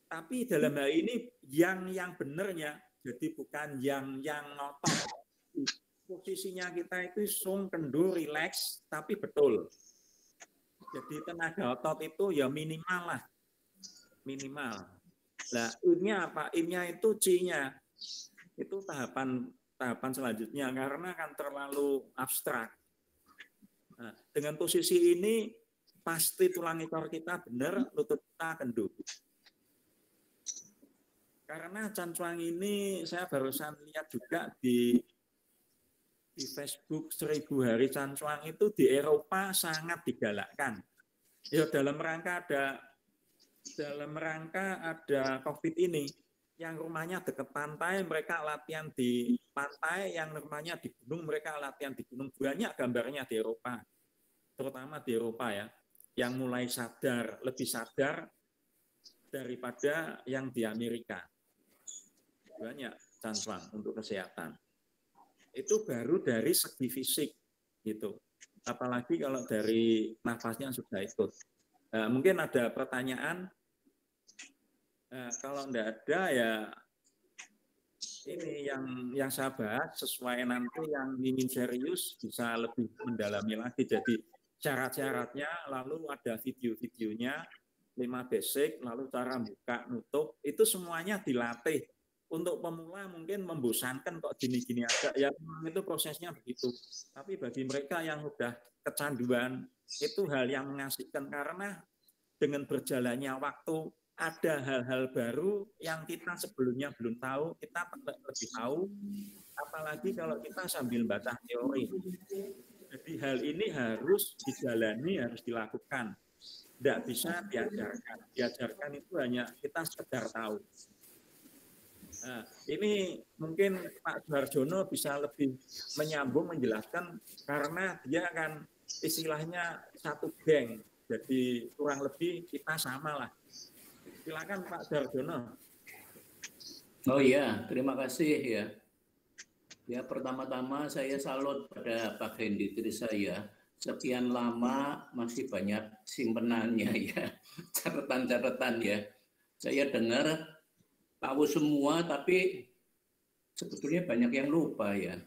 Tapi dalam hal ini yang benernya, jadi bukan yang ngotot. Posisinya kita itu sung, kendur, rileks, tapi betul. Jadi tenaga otot itu ya minimal lah. Minimal. Nah, I-nya apa? I-nya itu C-nya. Itu tahapan selanjutnya karena kan terlalu abstrak. Nah, dengan posisi ini pasti tulang ekor kita benar, lutut kita kendur. Karena cancuang ini saya barusan lihat juga di Facebook 1000 hari cancuang itu di Eropa sangat digalakkan. Ya dalam rangka ada COVID ini, yang rumahnya dekat pantai mereka latihan di pantai, yang rumahnya di gunung mereka latihan di gunung. Banyak gambarnya di Eropa, terutama di Eropa ya, yang mulai lebih sadar daripada yang di Amerika. Banyak cancuang untuk kesehatan. Itu baru dari segi fisik gitu. Apalagi kalau dari nafasnya sudah ikut. Mungkin ada pertanyaan. Kalau enggak ada ya ini yang saya bahas sesuai nanti yang ingin serius bisa lebih mendalami lagi. Jadi syarat-syaratnya, lalu ada video-videonya, 5 basic, lalu cara buka, nutup, itu semuanya dilatih. Untuk pemula mungkin membosankan kok gini-gini aja, ya memang itu prosesnya begitu. Tapi bagi mereka yang sudah kecanduan, itu hal yang mengasihkan karena dengan berjalannya waktu ada hal-hal baru yang kita sebelumnya belum tahu, kita lebih tahu, apalagi kalau kita sambil baca teori. Jadi hal ini harus dijalani, harus dilakukan. Tidak bisa diajarkan. Diajarkan itu hanya kita sekedar tahu. Nah, ini mungkin Pak Suharjono bisa lebih menyambung, menjelaskan, karena dia kan istilahnya satu geng, jadi kurang lebih kita sama lah. Silakan Pak Suharjono. Oh iya, terima kasih ya. Ya pertama-tama saya salut pada Pak Hendy saya. Sekian lama masih banyak simpenannya ya, catatan-catatan ya. Saya dengar tahu semua, tapi sebetulnya banyak yang lupa ya.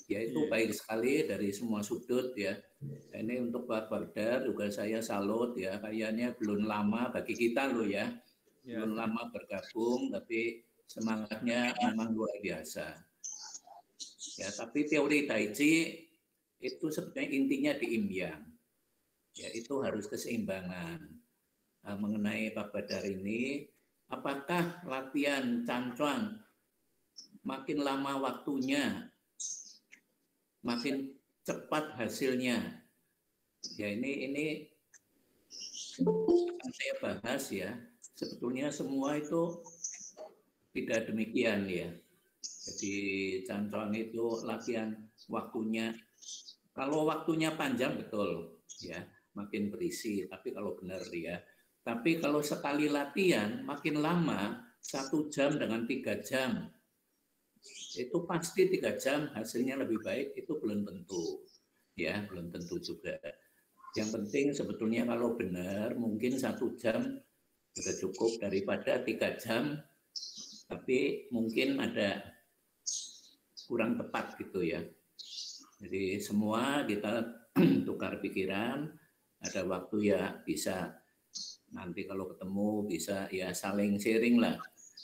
Ya itu baik sekali dari semua sudut ya. Ini untuk Pak Bardar juga saya salut ya. Kayaknya belum lama bagi kita loh ya. Belum lama bergabung, tapi semangatnya memang luar biasa. Ya, tapi teori Tai Chi itu sebetulnya intinya di Yin Yang. Ya, itu harus keseimbangan. Nah, mengenai Pak Bardar ini, apakah latihan cancuang makin lama waktunya, makin cepat hasilnya? Ya ini yang saya bahas ya. Sebetulnya semua itu tidak demikian ya. Jadi cancuang itu latihan waktunya. Kalau waktunya panjang betul ya, makin berisi. Tapi kalau benar ya. Tapi kalau sekali latihan makin lama, 1 jam dengan 3 jam, itu pasti 3 jam hasilnya lebih baik, itu belum tentu. Ya, belum tentu juga. Yang penting sebetulnya kalau benar, mungkin 1 jam sudah cukup daripada 3 jam, tapi mungkin ada kurang tepat gitu ya. Jadi semua kita tukar pikiran, ada waktu ya bisa nanti kalau ketemu bisa ya saling sharing lah.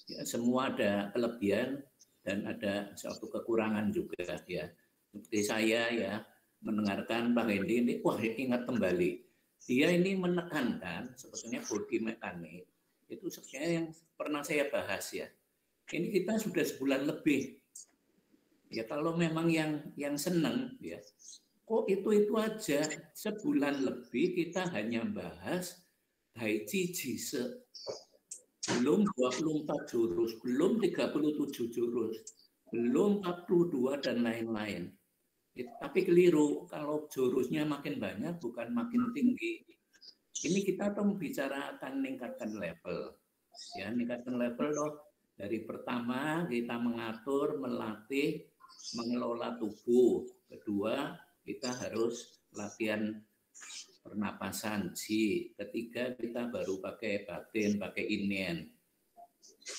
Ya, semua ada kelebihan dan ada suatu kekurangan juga ya. Seperti saya ya mendengarkan Pak Hendy ini, wah ingat kembali. Dia ini menekankan sebetulnya body mekanik itu sebenarnya yang pernah saya bahas ya. Ini kita sudah sebulan lebih. Ya kalau memang yang senang ya, kok itu aja sebulan lebih kita hanya bahas Tai Chi Jise. belum 24 jurus, belum 37 jurus, belum 42 dan lain-lain. Tapi keliru, kalau jurusnya makin banyak bukan makin tinggi. Ini kita tuh bicara akan meningkatkan level. Ya, meningkatkan level loh. Dari pertama kita mengatur, melatih, mengelola tubuh. Kedua, kita harus latihan pernapasan. Ketiga, kita baru pakai batin, pakai inian.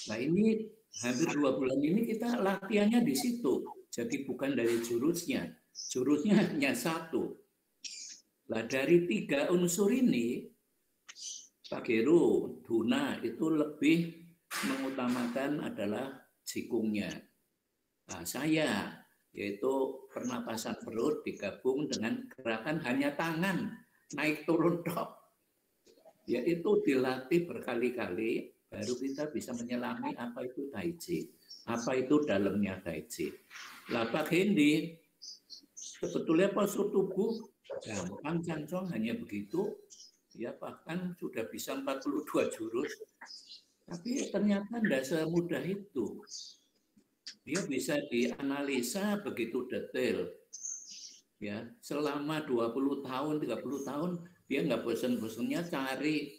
Nah, ini hampir 2 bulan ini kita latihannya di situ. Jadi bukan dari jurusnya. Jurusnya hanya 1. Nah, dari 3 unsur ini, Pak Heru, Duna itu lebih mengutamakan adalah jikungnya. Nah, saya, yaitu pernapasan perut digabung dengan gerakan hanya tangan, naik turun tok. Yaitu dilatih berkali-kali, baru kita bisa menyelami apa itu Tai Chi, apa itu dalamnya Tai Chi. Lah Pak Hendi, sebetulnya postur tubuh gampang, Cancong, hanya begitu. Ya bahkan sudah bisa 42 jurus. Tapi ternyata tidak semudah itu. Dia bisa dianalisa begitu detail. Ya, selama 20 tahun, 30 tahun, dia nggak bosan-bosannya cari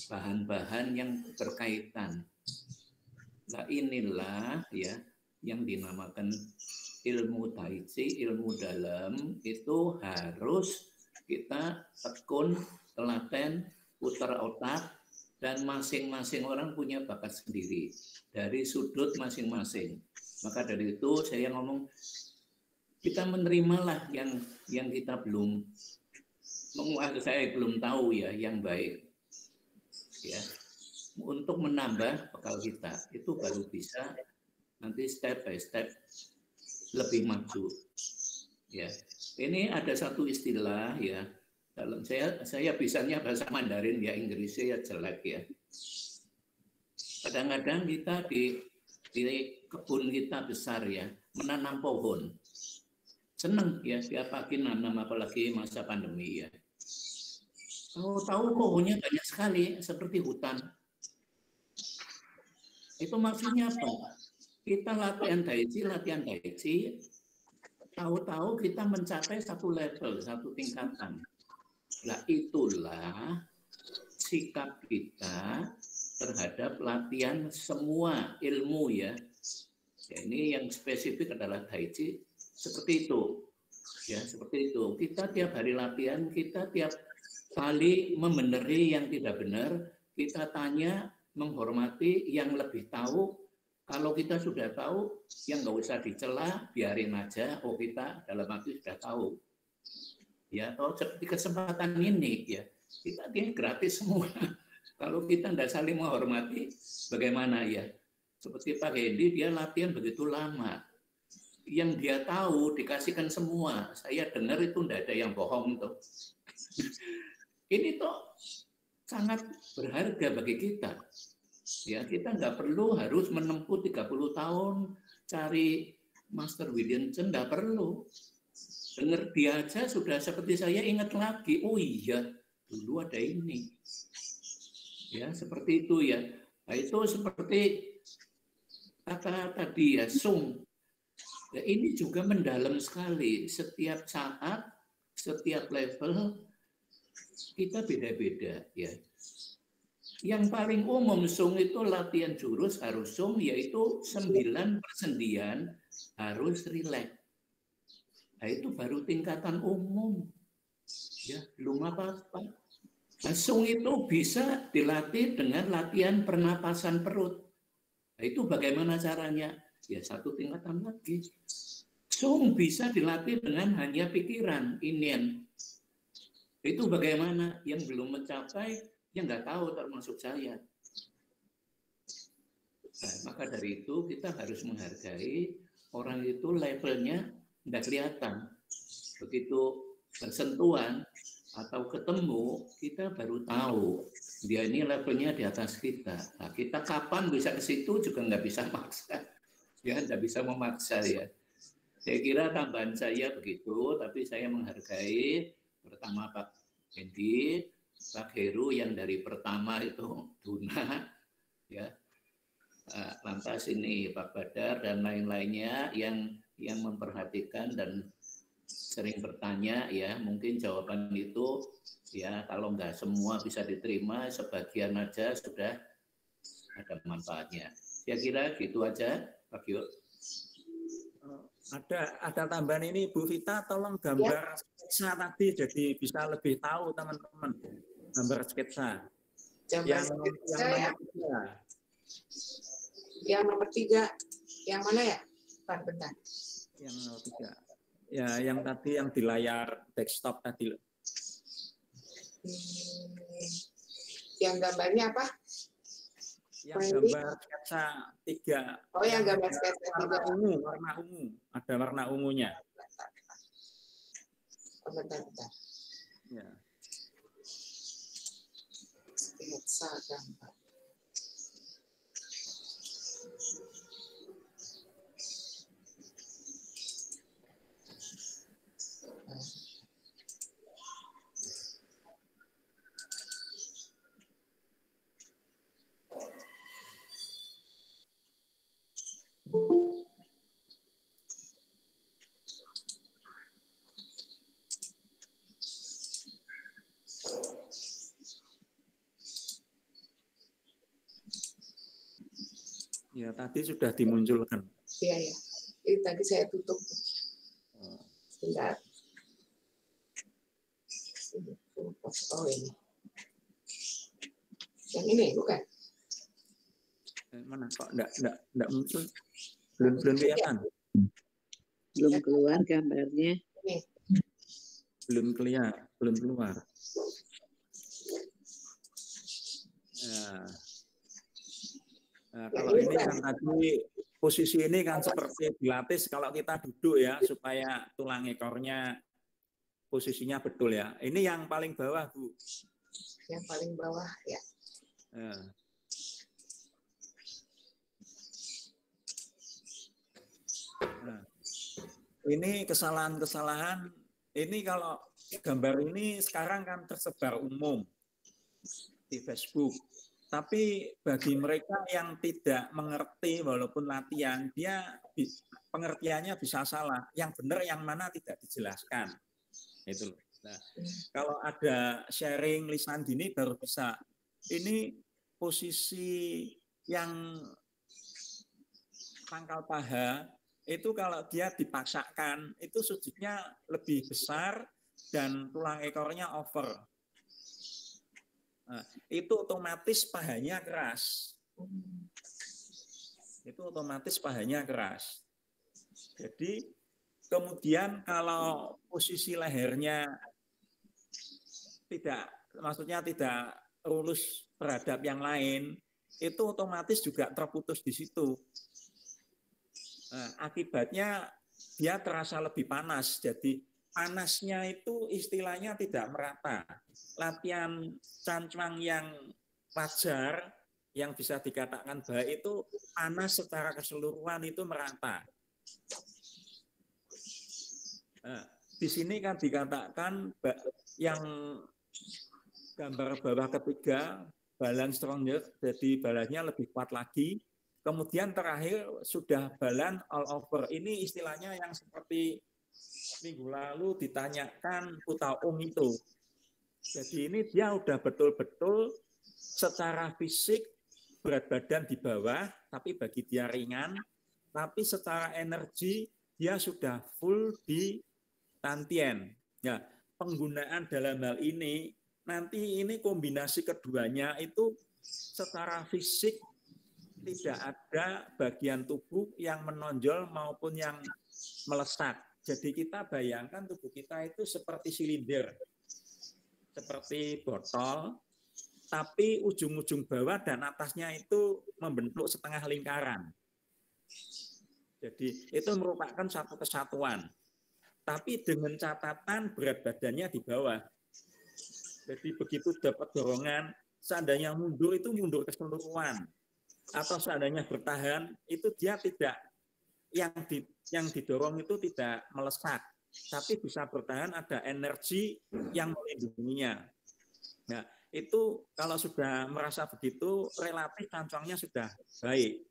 bahan-bahan yang berkaitan. Nah inilah ya yang dinamakan ilmu Tai Chi, ilmu dalam itu harus kita tekun, telaten, putar otak, dan masing-masing orang punya bakat sendiri dari sudut masing-masing. Maka dari itu saya ngomong kita menerimalah yang kita belum menguasai, saya belum tahu ya yang baik. Ya, untuk menambah bekal kita itu baru bisa nanti step by step lebih maju. Ya, ini ada satu istilah ya. Dalam saya bisanya bahasa Mandarin ya, Inggrisnya ya jelek ya. Kadang-kadang kita di kebun kita besar ya, menanam pohon. Senang ya tiap pagi nanam, apalagi masa pandemi ya. Tahu-tahu pohonnya banyak sekali seperti hutan. Itu maksudnya apa? Kita latihan Tai Chi, tahu-tahu kita mencapai satu level, satu tingkatan. Nah itulah sikap kita terhadap latihan semua ilmu ya. Ya ini yang spesifik adalah Tai Chi seperti itu. Ya seperti itu. Kita tiap hari latihan, kita tiap kali membeneri yang tidak benar, kita tanya, menghormati yang lebih tahu. Kalau kita sudah tahu, yang nggak usah dicela, biarin aja. Oh kita dalam arti sudah tahu. Ya, atau seperti kesempatan ini ya kita dia gratis semua. Kalau kita tidak saling menghormati, bagaimana ya? Seperti Pak Hendi, dia latihan begitu lama. Yang dia tahu dikasihkan semua. Saya dengar itu tidak ada yang bohong tuh. Ini tuh sangat berharga bagi kita. Ya, kita nggak perlu harus menempuh 30 tahun cari Master William Chen, nggak perlu. Dengar dia aja sudah seperti saya ingat lagi. Oh iya, dulu ada ini. Ya, seperti itu ya. Nah, itu seperti kata tadi ya, Sung. Ya, ini juga mendalam sekali. Setiap saat, setiap level kita beda-beda ya. Yang paling umum Sung itu latihan jurus harus Sung, yaitu 9 persendian harus rileks. Nah, itu baru tingkatan umum. Ya, belum apa-apa. Nah, Sung itu bisa dilatih dengan latihan pernapasan perut. Nah, itu bagaimana caranya? Ya, satu tingkatan lagi. Sung bisa dilatih dengan hanya pikiran, inian. Itu bagaimana? Yang belum mencapai, yang nggak tahu termasuk saya. Nah, maka dari itu kita harus menghargai orang itu levelnya tidak kelihatan. Begitu bersentuhan atau ketemu, kita baru tahu dia ini levelnya di atas kita. Nah, kita kapan bisa ke situ juga nggak bisa maksa. Ya, nggak bisa memaksa ya. Saya kira tambahan saya begitu, tapi saya menghargai pertama Pak Hendi, Pak Heru yang dari pertama itu Duna, ya. Lantas ini Pak Badar dan lain-lainnya yang memperhatikan dan sering bertanya, ya mungkin jawaban itu ya kalau nggak semua bisa diterima, sebagian aja sudah ada manfaatnya. Saya kira gitu aja, Pak Gio. Ada tambahan ini, Bu Vita, tolong gambar sketsa tadi jadi bisa lebih tahu teman-teman. Gambar sketsa. Yang nomor 3. Yang mana ya? Bentar. Yang nomor 3. Ya, yang tadi yang di layar desktop tadi loh. Yang gambarnya apa? Yang gambar sketsa 3. Oh, yang gambar sketsa 3. Warna ungu. Ada warna ungunya. Bentar. Ya. Sketsa gambar. Ya, tadi sudah dimunculkan. Iya, ya. Ini tadi saya tutup. Sebentar. Oh, ini. Yang ini, bukan? Mana kok enggak muncul? Belum kelihatan. Belum keluar gambarnya. Belum keluar. Nah, kalau ini kan tadi posisi ini kan seperti dilatih kalau kita duduk ya supaya tulang ekornya posisinya betul ya. Ini yang paling bawah, Bu. Yang paling bawah ya. Nah, ini kesalahan-kesalahan. Ini kalau gambar ini sekarang kan tersebar umum di Facebook. Tapi bagi mereka yang tidak mengerti walaupun latihan, dia pengertiannya bisa salah. Yang benar yang mana tidak dijelaskan. Itu loh. Nah, kalau ada sharing lisan dini baru bisa. Ini posisi yang pangkal paha itu kalau dia dipaksakan itu sujudnya lebih besar dan tulang ekornya over. Nah, itu otomatis pahanya keras. Jadi kemudian kalau posisi lehernya tidak lurus terhadap yang lain, itu otomatis juga terputus di situ. Nah, akibatnya dia terasa lebih panas. Jadi panasnya itu istilahnya tidak merata. Latihan cancuang yang wajar, yang bisa dikatakan baik itu panas secara keseluruhan itu merata. Nah, di sini kan dikatakan yang gambar bawah ketiga, balan stronger, jadi balannya lebih kuat lagi. Kemudian terakhir sudah balan all over. Ini istilahnya yang seperti minggu lalu ditanyakan Putaung itu. Jadi ini dia udah betul-betul secara fisik berat badan di bawah, tapi bagi dia ringan, tapi secara energi dia sudah full di tantien. Ya, penggunaan dalam hal ini nanti ini kombinasi keduanya itu secara fisik tidak ada bagian tubuh yang menonjol maupun yang melesat. Jadi kita bayangkan tubuh kita itu seperti silinder, seperti botol, tapi ujung-ujung bawah dan atasnya itu membentuk setengah lingkaran. Jadi itu merupakan satu kesatuan. Tapi dengan catatan berat badannya di bawah. Jadi begitu dapat dorongan, seandainya mundur itu mundur keseluruhan. Atau seandainya bertahan, itu dia tidak, yang didorong itu tidak melesat. Tapi bisa bertahan, ada energi yang melindunginya. Nah, itu kalau sudah merasa begitu, relatif cancuangnya sudah baik.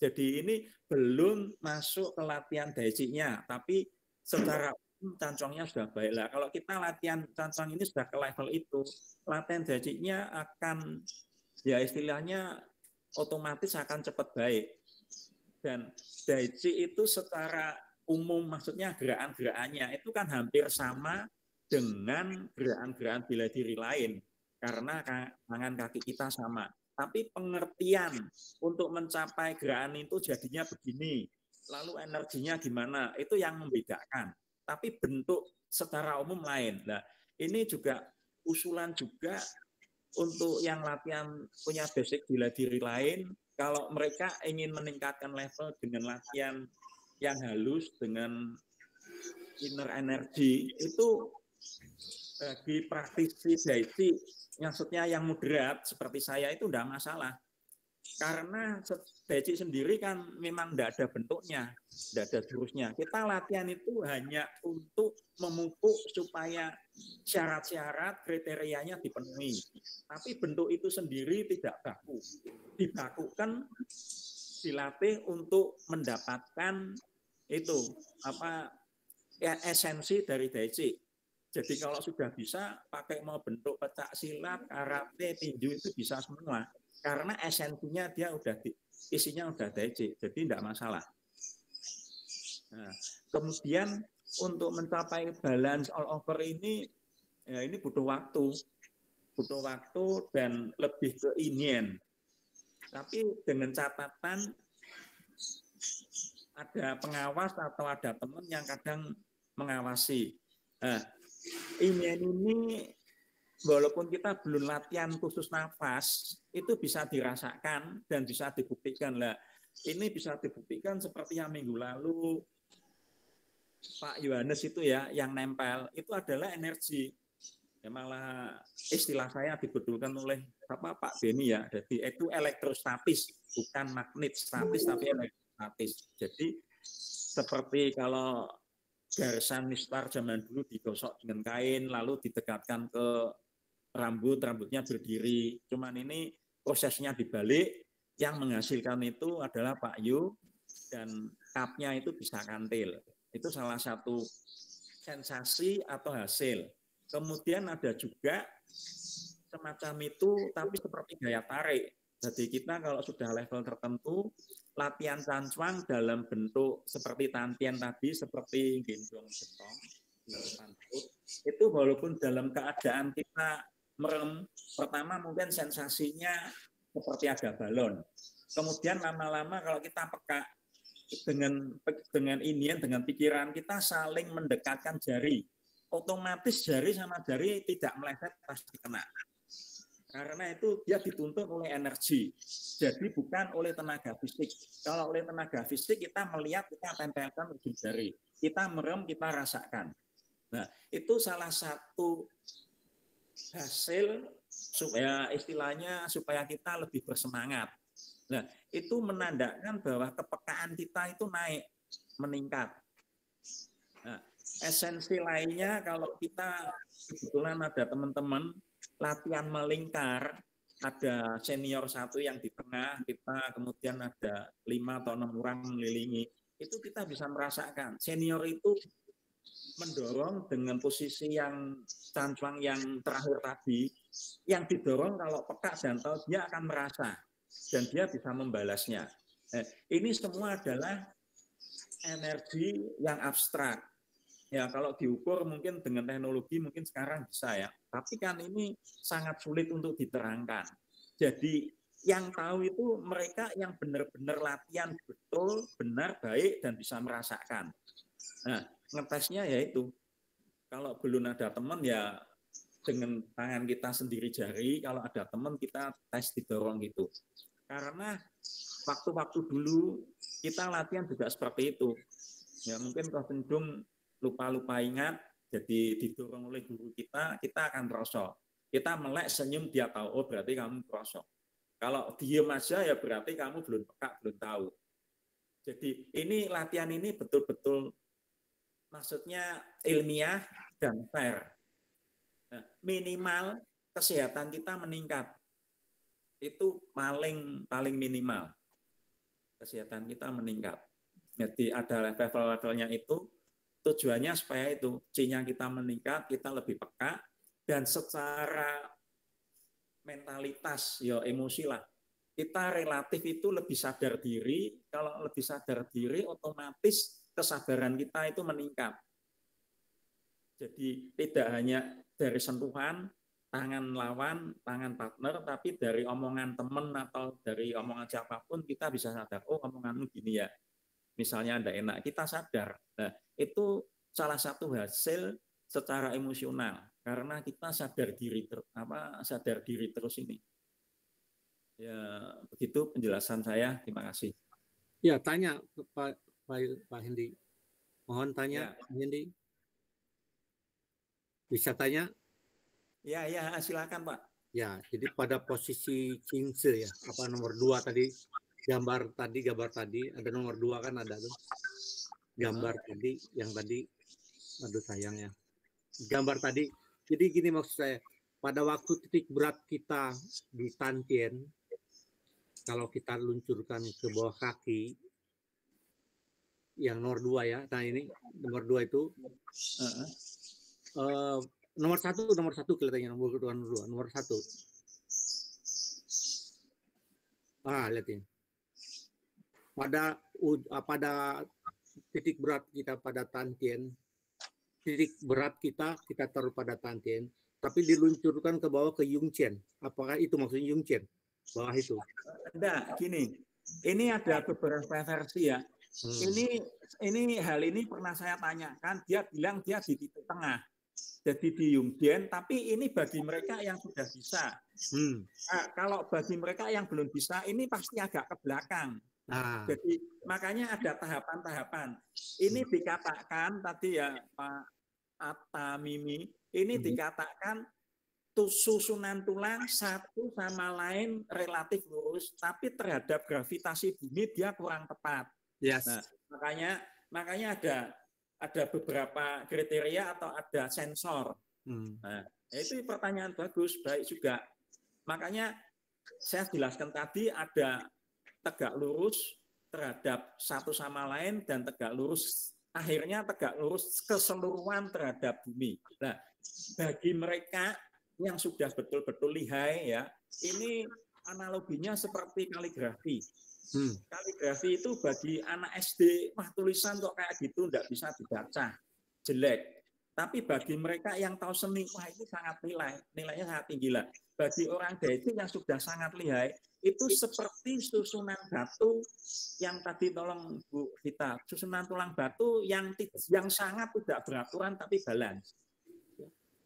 Jadi ini belum masuk ke latihan daiji-nya, tapi secara umum cancuangnya sudah baik. Lah, kalau kita latihan cancuang ini sudah ke level itu, latihan daiji-nya akan, ya istilahnya otomatis akan cepat baik. Dan daiji itu secara umum, maksudnya gerakan-gerakannya itu kan hampir sama dengan gerakan-gerakan bela diri lain, karena tangan kaki kita sama. Tapi pengertian untuk mencapai gerakan itu jadinya begini, lalu energinya gimana, itu yang membedakan. Tapi bentuk secara umum lain. Nah, ini juga usulan juga untuk yang latihan punya basic bela diri lain, kalau mereka ingin meningkatkan level dengan latihan yang halus, dengan inner energy, itu bagi praktisi daiji, maksudnya yang moderat seperti saya itu tidak masalah. Karena daiji sendiri kan memang tidak ada bentuknya, tidak ada jurusnya. Kita latihan itu hanya untuk memupuk supaya syarat-syarat kriterianya dipenuhi. Tapi bentuk itu sendiri tidak baku. Dibakukan, dilatih untuk mendapatkan itu esensi dari daiji. Jadi kalau sudah bisa pakai mau bentuk pencak silat, karate, tinju itu bisa semua. Karena esensinya dia isinya udah daiji, jadi tidak masalah. Nah, kemudian untuk mencapai balance all over ini, ya ini butuh waktu dan lebih ke inian. Tapi dengan catatan ada pengawas atau ada teman yang kadang mengawasi. Nah, ini walaupun kita belum latihan khusus nafas, itu bisa dirasakan dan bisa dibuktikan. Lah, ini bisa dibuktikan seperti yang minggu lalu Pak Yohanes itu ya, yang nempel itu adalah energi. Ya, malah istilah saya dibetulkan oleh Pak Beni ya. Jadi itu elektrostatis, bukan magnet statis tapi elektrostatis. Jadi seperti kalau garisan mistar zaman dulu digosok dengan kain lalu didekatkan ke rambutnya berdiri. Cuman ini prosesnya dibalik, yang menghasilkan itu adalah Pak Yu dan kapnya itu bisa kantil. Itu salah satu sensasi atau hasil. Kemudian ada juga semacam itu tapi seperti gaya tarik. Jadi kita kalau sudah level tertentu, latihan cancuang dalam bentuk seperti tantian tadi, seperti gendong gentong, itu walaupun dalam keadaan kita merem, pertama mungkin sensasinya seperti ada balon. Kemudian lama-lama kalau kita peka dengan inian, dengan pikiran kita saling mendekatkan jari, otomatis jari sama jari tidak meleset pasti kena. Karena itu dia dituntut oleh energi, jadi bukan oleh tenaga fisik. Kalau oleh tenaga fisik kita melihat, kita tempelkan ujung jari, kita merem, kita rasakan. Nah, itu salah satu hasil supaya istilahnya supaya kita lebih bersemangat. Nah, itu menandakan bahwa kepekaan kita itu naik, meningkat. Nah, esensi lainnya kalau kita kebetulan ada teman-teman latihan melingkar, ada senior satu yang di tengah, kita kemudian ada 5 atau 6 orang mengelilingi, itu kita bisa merasakan senior itu mendorong dengan posisi yang cancuang yang terakhir tadi, yang didorong kalau peka dan tahu dia akan merasa dan dia bisa membalasnya. Ini semua adalah energi yang abstrak. Ya, kalau diukur mungkin dengan teknologi mungkin sekarang bisa ya. Tapi kan ini sangat sulit untuk diterangkan. Jadi yang tahu itu mereka yang benar-benar latihan betul, benar, baik, dan bisa merasakan. Nah, ngetesnya yaitu kalau belum ada teman ya dengan tangan kita sendiri jari, kalau ada teman kita tes didorong gitu. Karena waktu-waktu dulu kita latihan juga seperti itu. Ya mungkin kalau cenderung lupa-lupa ingat, jadi didorong oleh guru kita akan merosot. Kita melek senyum, dia tahu, oh berarti kamu merosot. Kalau diem aja ya berarti kamu belum peka, belum tahu. Jadi ini latihan ini betul-betul maksudnya ilmiah dan fair. Nah, minimal kesehatan kita meningkat. Itu paling minimal. Kesehatan kita meningkat. Jadi ada level-levelnya itu, tujuannya supaya itu C-nya kita meningkat, kita lebih peka, dan secara mentalitas, ya emosi lah, kita relatif itu lebih sadar diri. Kalau lebih sadar diri, otomatis kesabaran kita itu meningkat. Jadi tidak hanya dari sentuhan tangan lawan, tangan partner, tapi dari omongan teman atau dari omongan siapapun kita bisa sadar, oh omonganmu gini ya. Misalnya Anda enak, kita sadar. Nah, itu salah satu hasil secara emosional karena kita sadar diri terus ini. Ya, begitu penjelasan saya. Terima kasih. Ya, tanya Pak Hendi. Mohon tanya, Pak Hendi. Bisa tanya? Ya, silakan Pak. Ya, jadi pada posisi Cingse ya, apa nomor 2 tadi, gambar tadi, ada nomor 2 kan ada tuh. Gambar tadi, yang tadi, aduh sayangnya. Gambar tadi, jadi gini maksud saya, pada waktu titik berat kita di tantien, kalau kita luncurkan ke bawah kaki, yang nomor 2 ya, nah ini nomor 2 itu, nomor satu kelihatannya nomor 1. Lihat ini. Pada titik berat kita pada tantien, titik berat kita taruh pada tantien, tapi diluncurkan ke bawah ke Yungchen. Apakah itu maksudnya Yungchen? Bawah itu. Enggak, gini. Ini ada beberapa versi ya. Ini hal ini pernah saya tanyakan, dia bilang dia di titik tengah. Jadi di Yungchen, tapi ini bagi mereka yang sudah bisa. Nah, kalau bagi mereka yang belum bisa, ini pasti agak ke belakang. Jadi makanya ada tahapan-tahapan. Ini dikatakan tadi ya Pak Atta Mimi, ini dikatakan susunan tulang satu sama lain relatif lurus, tapi terhadap gravitasi bumi dia kurang tepat. Yes. Nah, makanya ada beberapa kriteria atau ada sensor. Nah, itu pertanyaan bagus, baik juga. Makanya saya jelaskan tadi ada tegak lurus terhadap satu sama lain dan tegak lurus, akhirnya tegak lurus keseluruhan terhadap bumi. Nah, bagi mereka yang sudah betul-betul lihai ya, ini analoginya seperti kaligrafi. Kaligrafi itu bagi anak SD, wah tulisan kok kayak gitu nggak bisa dibaca, jelek. Tapi bagi mereka yang tahu seni, wah itu sangat nilainya sangat tinggi lah. Bagi orang Daiji yang sudah sangat lihai, itu seperti susunan batu yang tadi tolong Bu Vita, susunan tulang batu yang sangat tidak beraturan tapi balance.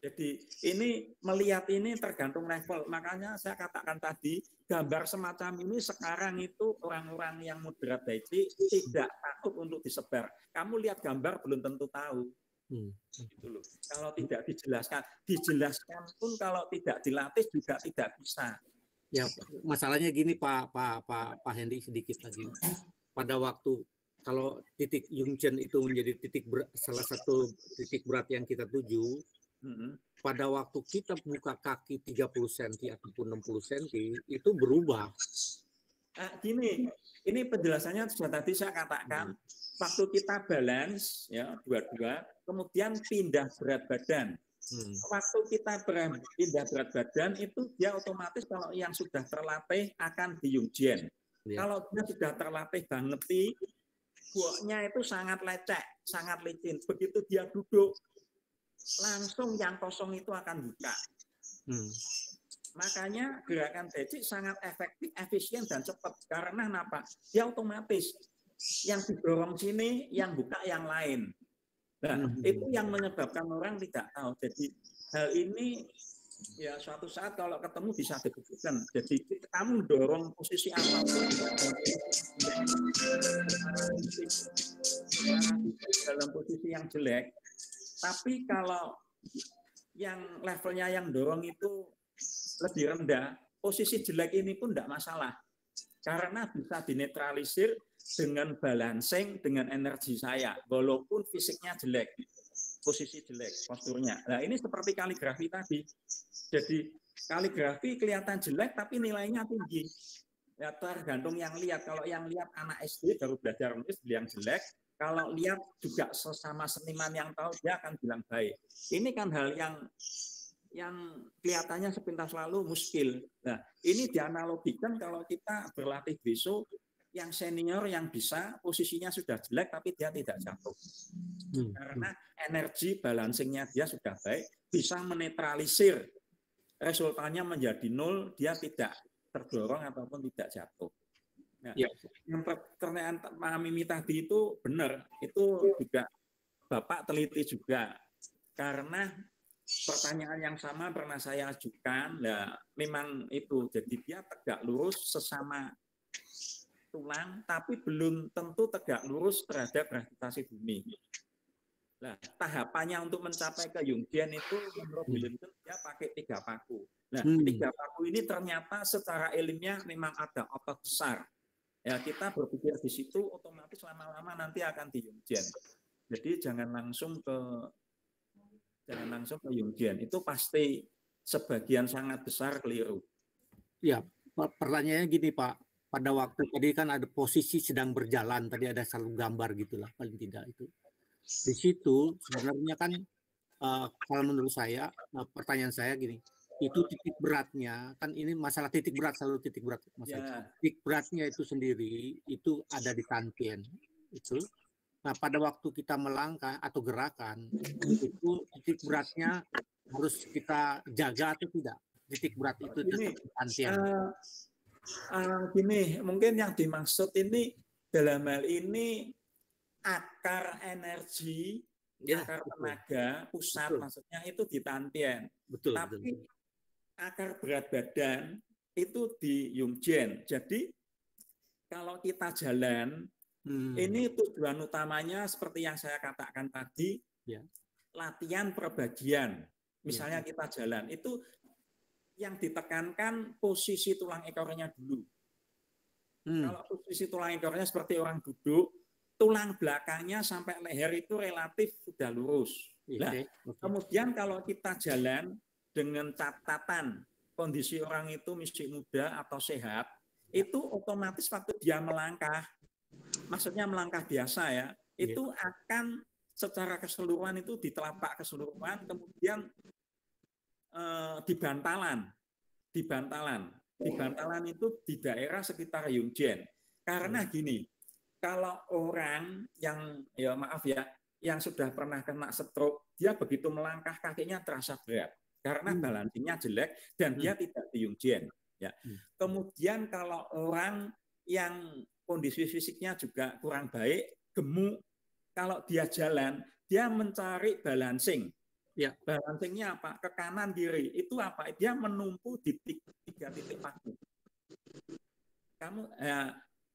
Jadi ini melihat ini tergantung level. Makanya saya katakan tadi, gambar semacam ini sekarang itu orang-orang yang moderat Daiji tidak takut untuk disebar. Kamu lihat gambar belum tentu tahu. Gitu loh. Kalau tidak dijelaskan pun kalau tidak dilatih juga tidak bisa. Ya, masalahnya gini Pak Hendi, sedikit lagi. Pada waktu kalau titik Yungchen itu menjadi salah satu titik berat yang kita tuju, pada waktu kita buka kaki 30 cm ataupun 60 cm itu berubah. Gini, ini penjelasannya sudah tadi saya katakan, waktu kita balance ya dua-dua, kemudian pindah berat badan. Waktu kita pindah berat badan itu dia otomatis kalau yang sudah terlatih akan di Yungchen. Kalau dia sudah terlatih banget, buahnya itu sangat lecek, sangat licin. Begitu dia duduk, langsung yang kosong itu akan buka. Makanya gerakan Daiji sangat efektif, efisien, dan cepat. Karena kenapa? Dia otomatis. Yang didorong sini, yang buka yang lain. Nah, itu yang menyebabkan orang tidak tahu. Jadi hal ini ya suatu saat kalau ketemu bisa dibuktikan. Jadi kamu dorong posisi apapun dalam posisi yang jelek, tapi kalau yang levelnya yang dorong itu lebih rendah, posisi jelek ini pun tidak masalah. Karena bisa dinetralisir dengan balancing, dengan energi saya, walaupun fisiknya jelek, posisi jelek, posturnya. Nah ini seperti kaligrafi tadi. Jadi Kaligrafi kelihatan jelek tapi nilainya tinggi. Ya tergantung yang lihat. Kalau yang lihat anak SD baru belajar menulis bilang jelek. Kalau lihat juga sesama seniman yang tahu dia akan bilang baik. Ini kan hal yang kelihatannya sepintas lalu muskil. Nah, ini dianalogikan kalau kita berlatih besok, yang senior yang bisa posisinya sudah jelek tapi dia tidak jatuh. Karena energi balancingnya dia sudah baik, bisa menetralisir resultannya menjadi 0, dia tidak terdorong ataupun tidak jatuh. Nah, yang pertanyaan Pak Mimi tadi itu benar, itu juga Bapak teliti juga. Karena pertanyaan yang sama pernah saya ajukan, nah, memang itu, jadi dia tegak lurus sesama tulang, tapi belum tentu tegak lurus terhadap gravitasi bumi. Nah, tahapannya untuk mencapai ke Jungian itu menurut Williamson dia pakai 3 paku. Nah, 3 paku ini ternyata secara ilmiah memang ada otot besar. Ya, kita berpikir di situ otomatis lama-lama nanti akan di Jungian. Jadi jangan langsung ke Jungian. Itu pasti sebagian sangat besar keliru. Ya, pertanyaannya gini Pak. Pada waktu tadi kan ada posisi sedang berjalan, tadi ada satu gambar gitulah paling tidak itu. Di situ sebenarnya kan kalau menurut saya pertanyaan saya gini, itu titik beratnya kan ini masalah titik berat selalu titik berat masalah. Titik beratnya itu sendiri itu ada di tantien itu. Nah pada waktu kita melangkah atau gerakan itu titik beratnya harus kita jaga atau tidak? Titik berat itu di tantien. Gini, mungkin yang dimaksud ini dalam hal ini akar energi, akar tenaga, pusat maksudnya itu di tantien. Tapi akar berat badan itu di Jungian. Jadi kalau kita jalan, ini tujuan utamanya seperti yang saya katakan tadi, latihan perbagian. Misalnya kita jalan, itu yang ditekankan posisi tulang ekornya dulu. Kalau posisi tulang ekornya seperti orang duduk, tulang belakangnya sampai leher itu relatif sudah lurus. Nah, kemudian kalau kita jalan dengan catatan kondisi orang itu masih muda atau sehat, itu otomatis waktu dia melangkah, maksudnya melangkah biasa ya, itu akan secara keseluruhan itu di telapak keseluruhan, kemudian di bantalan itu di daerah sekitar Jungian. Karena gini, kalau orang yang yang sudah pernah kena stroke, dia begitu melangkah kakinya terasa berat karena balancingnya jelek dan dia tidak di Jungian. Ya. Kemudian kalau orang yang kondisi fisiknya juga kurang baik, gemuk, kalau dia jalan, dia mencari balancing. Ya, balancingnya apa? Ke kanan kiri. Itu apa? Dia menumpu di 3 titik paku.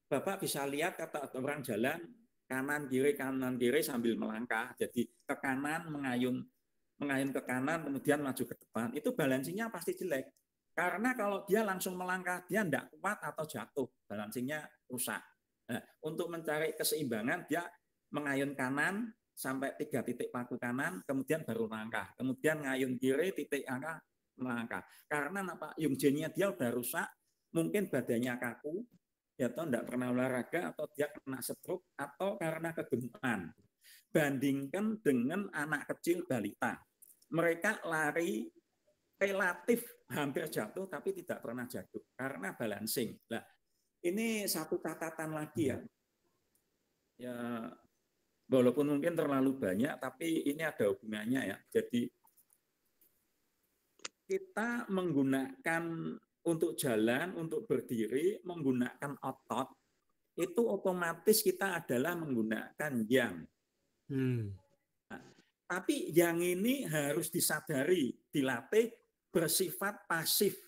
Bapak bisa lihat kata orang jalan kanan kiri sambil melangkah. Jadi ke kanan mengayun ke kanan kemudian maju ke depan. Itu balancingnya pasti jelek. Karena kalau dia langsung melangkah dia tidak kuat atau jatuh, balancingnya rusak. Nah, untuk mencari keseimbangan dia mengayun kanan sampai 3 titik paku kanan, kemudian baru melangkah. Kemudian ngayun kiri, titik angka, melangkah. Karena apa? Jungiannya dia udah rusak, mungkin badannya kaku, atau tidak pernah olahraga, atau dia kena stroke, atau karena kegemukan. Bandingkan dengan anak kecil balita. Mereka lari relatif hampir jatuh, tapi tidak pernah jatuh. Karena balancing. Nah, ini satu catatan lagi ya. Walaupun mungkin terlalu banyak, tapi ini ada hubungannya ya. Jadi kita menggunakan untuk jalan, untuk berdiri, menggunakan otot, itu otomatis kita adalah menggunakan yang. Nah, tapi yang ini harus disadari, dilatih bersifat pasif.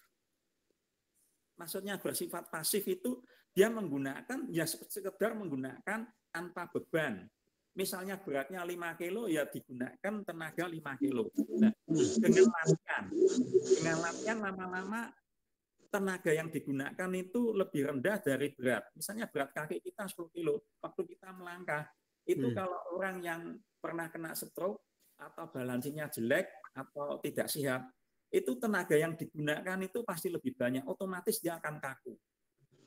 Maksudnya bersifat pasif itu dia menggunakan, ya sekedar menggunakan tanpa beban. Misalnya beratnya 5 kilo, ya digunakan tenaga 5 kilo. Nah, dengan latihan lama-lama tenaga yang digunakan itu lebih rendah dari berat. Misalnya berat kaki kita 10 kilo, waktu kita melangkah, itu kalau orang yang pernah kena stroke atau balancingnya jelek atau tidak sehat, itu tenaga yang digunakan itu pasti lebih banyak, otomatis dia akan kaku.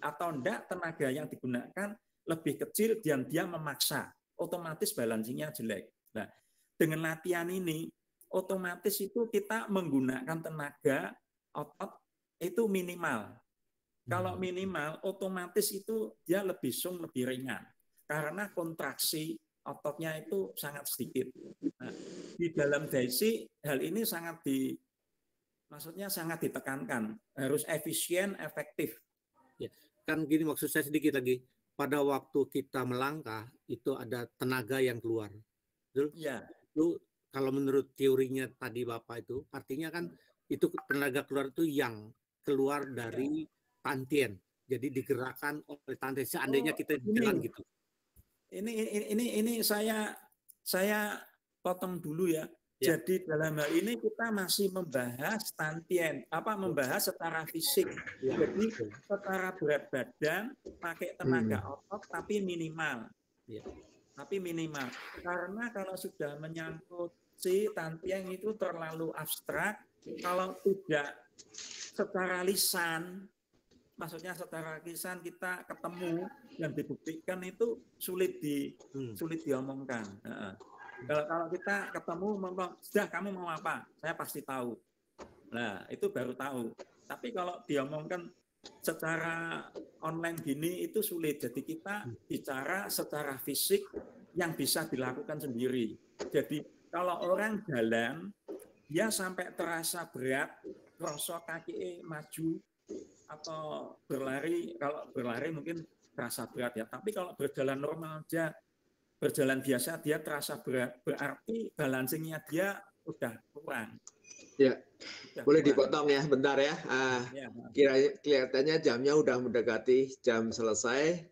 Atau enggak, tenaga yang digunakan lebih kecil dan dia memaksa, otomatis balancingnya jelek. Nah, dengan latihan ini, otomatis itu kita menggunakan tenaga otot itu minimal. Kalau minimal, otomatis itu dia lebih sung, lebih ringan. Karena kontraksi ototnya itu sangat sedikit. Nah, di dalam daisy, hal ini maksudnya sangat ditekankan. Harus efisien, efektif. Ya, kan gini maksud saya sedikit lagi. Pada waktu kita melangkah, itu ada tenaga yang keluar. Betul? Ya. Itu kalau menurut teorinya tadi Bapak itu, artinya kan itu tenaga keluar itu yang keluar dari tantien. Jadi digerakkan oleh tantien. Seandainya kita jalan gitu. Ini saya potong dulu ya. Ya. Jadi dalam hal ini kita masih membahas tantien, membahas secara fisik. Ya. Jadi secara berat badan pakai tenaga otot tapi minimal. Ya. Tapi minimal. Karena kalau sudah menyangkut si tantien itu terlalu abstrak, kalau tidak secara lisan, maksudnya secara lisan kita ketemu yang dibuktikan itu sulit diomongkan. Kalau kita ketemu, sudah kamu mau apa? Saya pasti tahu. Nah, itu baru tahu. Tapi kalau diomongkan secara online gini itu sulit. Jadi kita bicara secara fisik yang bisa dilakukan sendiri. Jadi kalau orang jalan, dia sampai terasa berat, rosok kaki maju, atau berlari, kalau berlari mungkin terasa berat ya. Tapi kalau berjalan normal aja, berjalan biasa dia terasa berat, berarti balancingnya dia udah kurang. Ya, boleh dipotong ya, bentar ya. Kelihatannya jamnya udah mendekati jam selesai.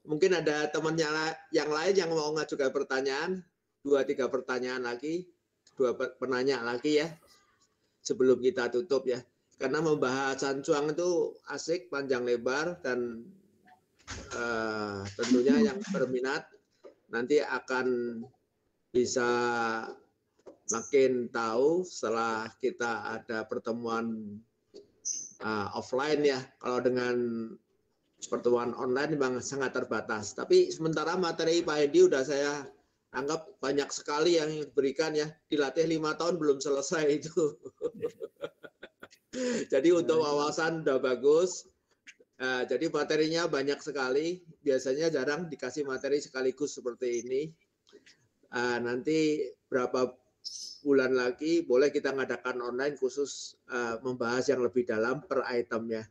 Mungkin ada temannya yang lain yang mau ngajukan pertanyaan, 2-3 pertanyaan lagi, 2 penanya lagi ya, sebelum kita tutup ya. Karena membahas Sancuang itu asik, panjang lebar, dan tentunya yang berminat nanti akan bisa makin tahu setelah kita ada pertemuan offline ya. Kalau dengan pertemuan online memang sangat terbatas. Tapi sementara materi Pak Hendy udah saya anggap banyak sekali yang diberikan ya. Dilatih 5 tahun belum selesai itu. Jadi untuk wawasan udah bagus. Jadi materinya banyak sekali. Biasanya jarang dikasih materi sekaligus seperti ini. Nanti berapa bulan lagi boleh kita ngadakan online khusus membahas yang lebih dalam per itemnya.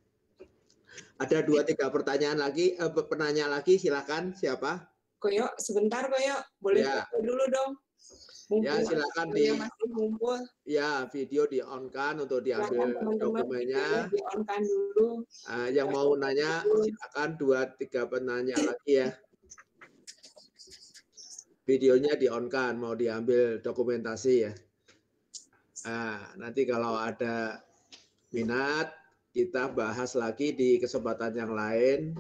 Ada 2-3 pertanyaan lagi, penanya lagi, silakan siapa? Koyo, sebentar Koyo, boleh ya. Dulu dong. Mumpul, ya silakan masih mumpul. Ya, video di on kan untuk diambil dokumennya. Di on kan dulu. Yang mau nanya silakan 2-3 penanya lagi ya. Videonya di on kan, mau diambil dokumentasi ya. Nanti kalau ada minat kita bahas lagi di kesempatan yang lain.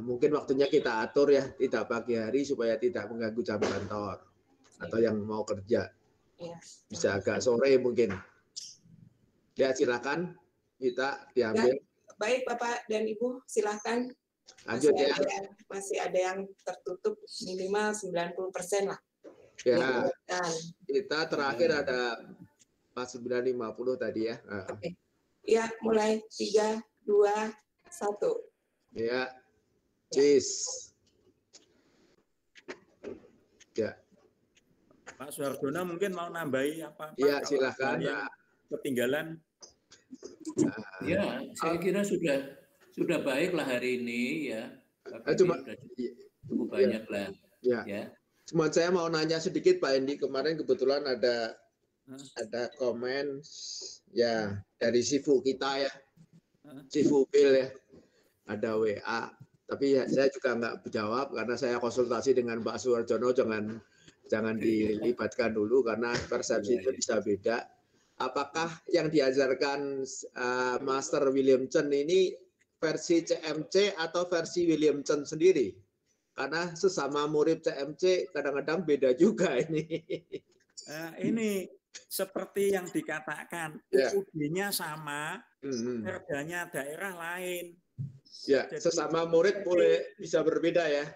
Mungkin waktunya kita atur ya, tidak pagi hari supaya tidak mengganggu jam kantor atau yang mau kerja. Bisa agak sore mungkin. Ya silakan kita diambil. Baik Bapak dan Ibu, silakan. Lanjut ya. Masih ada yang tertutup minimal 90% lah. Ya. Kita terakhir ada 4950 tadi ya. Oke. Ya, mulai 3, 2, 1. Ya. Cheers. Ya. Pak Suhardono mungkin mau nambahi apa? Iya, silakan. Ketinggalan. Ya, saya kira sudah baik lah hari ini ya. Cuma cukup banyak lah. Ya. Cuma saya mau nanya sedikit Pak Hendy, kemarin kebetulan ada komen ya dari Sifu kita ya, Sifu Bill ya, ada WA. Tapi ya, saya juga nggak jawab karena saya konsultasi dengan Pak Suhardono, jangan dilibatkan dulu karena persepsi itu bisa beda. Apakah yang diajarkan Master William Chen ini versi CMC atau versi William Chen sendiri? Karena sesama murid CMC kadang-kadang beda juga ini. Ini seperti yang dikatakan, Ya. UUD-nya sama, perdanya daerah lain. Ya, Jadi, sesama murid boleh bisa berbeda ya.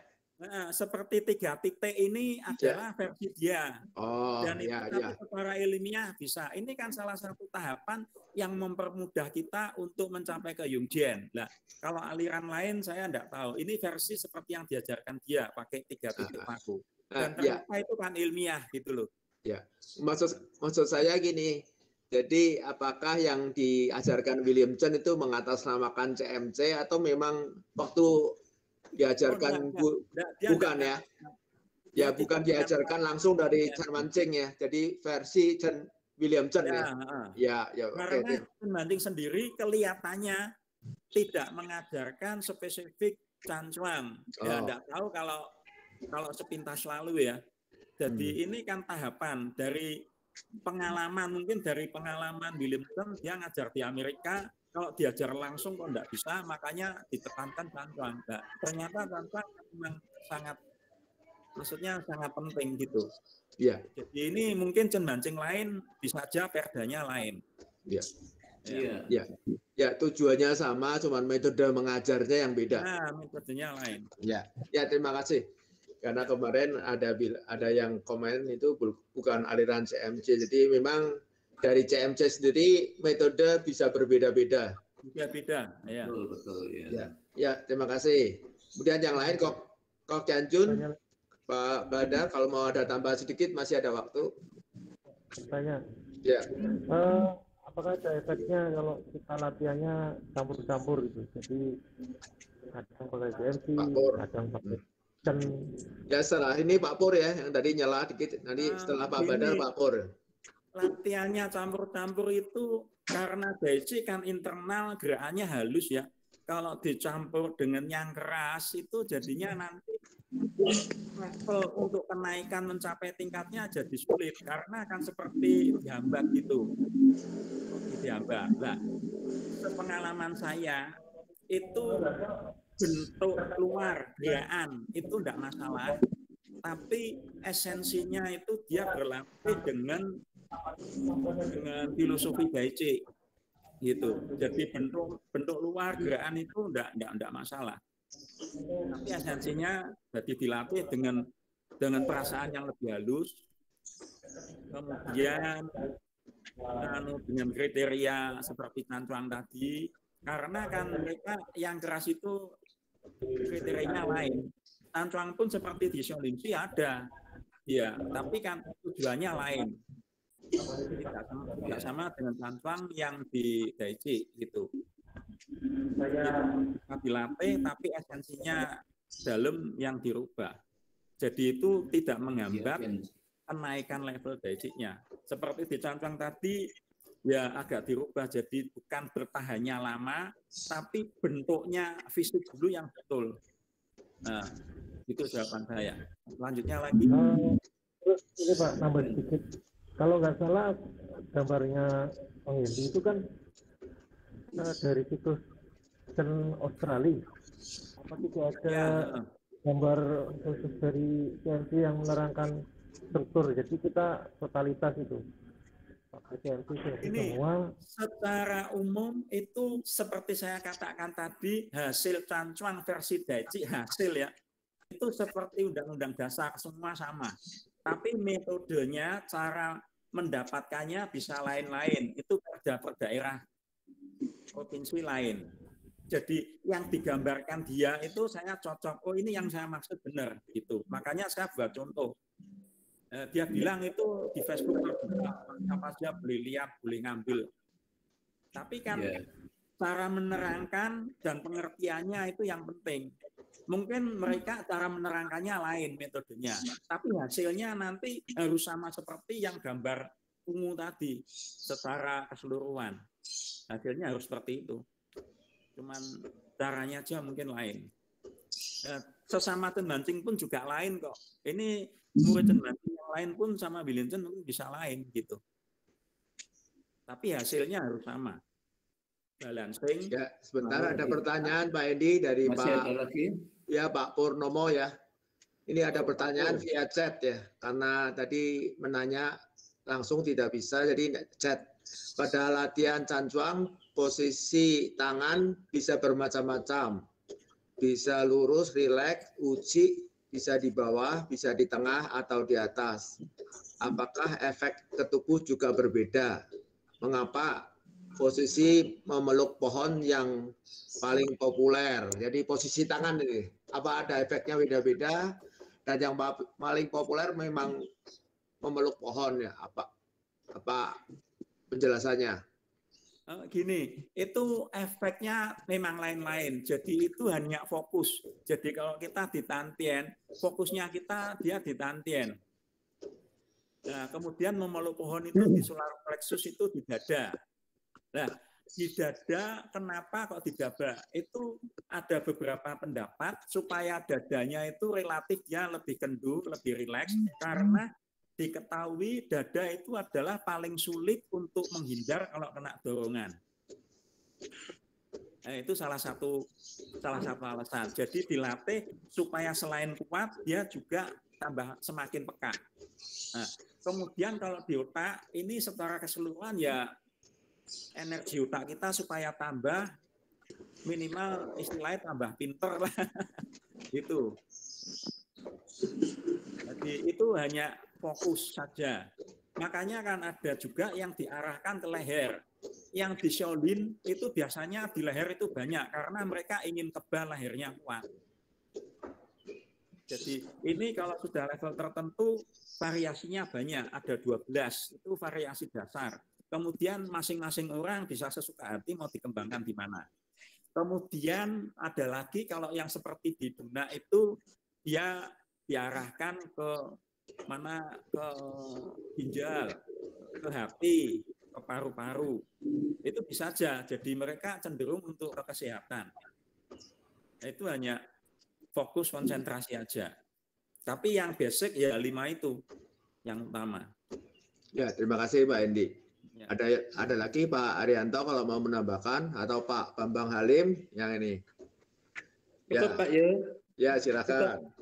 Seperti 3 titik ini adalah versi dia. Oh, Dan itu ya, tapi ya. secara ilmiah bisa. Ini kan salah satu tahapan yang mempermudah kita untuk mencapai ke Yungjian. Nah, kalau aliran lain saya enggak tahu. Ini versi seperti yang diajarkan dia, pakai 3 titik paku. Dan ternyata itu kan ilmiah gitu loh. Ya, maksud saya gini. Jadi apakah yang diajarkan William Chen itu mengatasnamakan CMC atau memang waktu diajarkan bukan ya? Ya, bukan diajarkan langsung dari Chen Manqing ya. Jadi versi Chen William Chen ya. Ya, Karena Chen Manqing sendiri kelihatannya tidak mengajarkan spesifik Chan Chuang. Ya, enggak tahu kalau sepintas lalu ya. Jadi ini kan tahapan dari pengalaman, mungkin dari pengalaman William Chen, dia ngajar di Amerika, kalau diajar langsung kok enggak bisa, makanya ditekankan Chan Chuang. Nah, ternyata Chan Chuang memang sangat penting gitu. Iya. Jadi ini mungkin Chen Manqing lain, bisa aja perdanya lain. Iya. Iya. Ya, tujuannya sama, cuman metode mengajarnya yang beda. Nah, metodenya lain. Ya, terima kasih. Karena kemarin ada yang komen itu bukan aliran CMC. Jadi memang dari CMC sendiri metode bisa berbeda-beda. Beda-beda, ya. Betul, ya. Ya, terima kasih. Kemudian yang lain, Kok Cianjun, Pak Badar, kalau mau ada tambah sedikit masih ada waktu. Tanya. Ya. Apakah ada efeknya kalau kita latihannya campur-campur gitu? Jadi kadang pakai CMC, kadang pakai Ya, setelah ini Pak Pur ya, yang tadi nyala dikit. Nanti setelah Pak Badar, Pak Pur. Latihannya campur-campur itu karena Daichi kan internal gerakannya halus ya. Kalau dicampur dengan yang keras itu jadinya nanti level untuk kenaikan mencapai tingkatnya jadi sulit karena akan seperti dihambat gitu. Dihambat. Nah, sepengalaman saya itu bentuk luar gerakan itu tidak masalah, tapi esensinya itu dia berlatih dengan filosofi Daichi gitu. Jadi bentuk luar gerakan itu tidak masalah, tapi esensinya jadi dilatih dengan perasaan yang lebih halus, kemudian dengan kriteria seperti Chan Chuang tadi. Karena kan mereka yang keras itu kriterianya lain. Chan Chuang pun seperti di Xiaolingxi ada, ya, tapi kan tujuannya lain. Tidak sama dengan Chan Chuang yang di Daichi gitu. Kita dilatih, tapi esensinya dalam yang dirubah. Jadi itu tidak menghambat kenaikan level Daichi-nya. Seperti di Chan Chuang tadi. Ya agak dirubah jadi bukan bertahannya lama, tapi bentuknya fisik dulu yang betul. Nah, itu jawaban saya. Selanjutnya lagi. Terus ini Pak, nambah sedikit. Kalau nggak salah gambarnya Bang Yendi itu kan dari situs Chen Australia. Apa tidak ada gambar khusus dari CMC yang menerangkan struktur? Jadi kita totalitas itu. Ini secara umum itu seperti saya katakan tadi, hasil Chan Chuang versi Daichi hasil ya itu seperti undang-undang dasar semua sama, tapi metodenya, cara mendapatkannya bisa lain-lain, itu perda per daerah provinsi lain. Jadi yang digambarkan dia itu saya cocok, oh ini yang saya maksud benar gitu, makanya saya buat contoh. Dia bilang itu di Facebook apa saja boleh lihat, boleh ngambil. Tapi kan cara menerangkan dan pengertiannya itu yang penting. Mungkin mereka cara menerangkannya lain metodenya, tapi hasilnya nanti harus sama seperti yang gambar ungu tadi secara keseluruhan. Hasilnya harus seperti itu. Cuman caranya aja mungkin lain. Sesama Chen Manqing pun juga lain kok. Ini murid Chen Manqing yang lain pun sama William Chen mungkin bisa lain gitu. Tapi hasilnya harus sama. Balancing. Ya, sebentar ada pertanyaan Pak Edi dari Pak Purnomo ya. Ini ada pertanyaan via chat ya, karena tadi menanya langsung tidak bisa, jadi chat. Pada latihan cancuang, posisi tangan bisa bermacam-macam. Bisa lurus, rileks, uji, bisa di bawah, bisa di tengah, atau di atas. Apakah efek ke tubuh juga berbeda? Mengapa posisi memeluk pohon yang paling populer? Jadi posisi tangan ini, apa ada efeknya beda-beda? Dan yang paling populer memang memeluk pohon ya? Apa penjelasannya? Gini, itu efeknya memang lain-lain. Jadi itu hanya fokus. Jadi kalau kita di tantien, fokusnya kita dia di tantien. Nah, kemudian memeluk pohon itu di solar plexus itu di dada. Nah, di dada kenapa kok di dada? Itu ada beberapa pendapat supaya dadanya itu relatif dia lebih kendur, lebih rileks karena diketahui dada itu adalah paling sulit untuk menghindar kalau kena dorongan. Nah, itu salah satu alasan. Jadi dilatih supaya selain kuat dia juga tambah semakin peka. Nah, kemudian kalau di otak ini secara keseluruhan ya energi otak kita supaya tambah minimal istilahnya tambah pinter lah. Gitu. Jadi itu hanya fokus saja. Makanya kan ada juga yang diarahkan ke leher. Yang di Shaolin itu biasanya di leher itu banyak karena mereka ingin tebal lehernya kuat. Jadi ini kalau sudah level tertentu variasinya banyak, ada 12, itu variasi dasar. Kemudian masing-masing orang bisa sesuka hati mau dikembangkan di mana. Kemudian ada lagi kalau yang seperti di benak itu dia diarahkan ke mana, ke ginjal, ke hati, ke paru-paru. Itu bisa saja. Jadi mereka cenderung untuk ke kesehatan. Itu hanya fokus konsentrasi aja. Tapi yang basic ya 5 itu yang utama. Ya, terima kasih Pak Endi. Ya. Ada lagi Pak Arianto kalau mau menambahkan atau Pak Bambang Halim yang ini. Cukup Pak ya. Ya, silakan.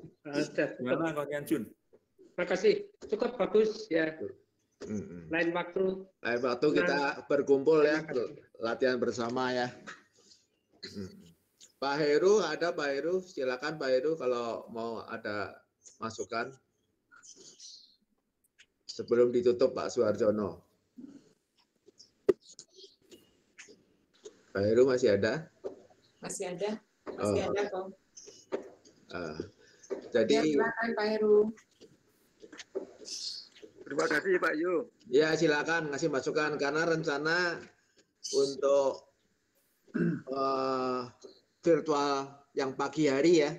Gimana Kak Kianjun? Terima kasih. Cukup bagus ya. Lain waktu. Lain waktu kita berkumpul ya, latihan bersama ya. Pak Heru ada, Pak Heru, silakan Pak Heru kalau mau ada masukan sebelum ditutup Pak Suharjono. Pak Heru masih ada? Masih ada, masih ada kok. Jadi ya, silakan Pak Heru. Terima kasih Pak Yu. Ya silakan ngasih masukan karena rencana untuk virtual yang pagi hari ya,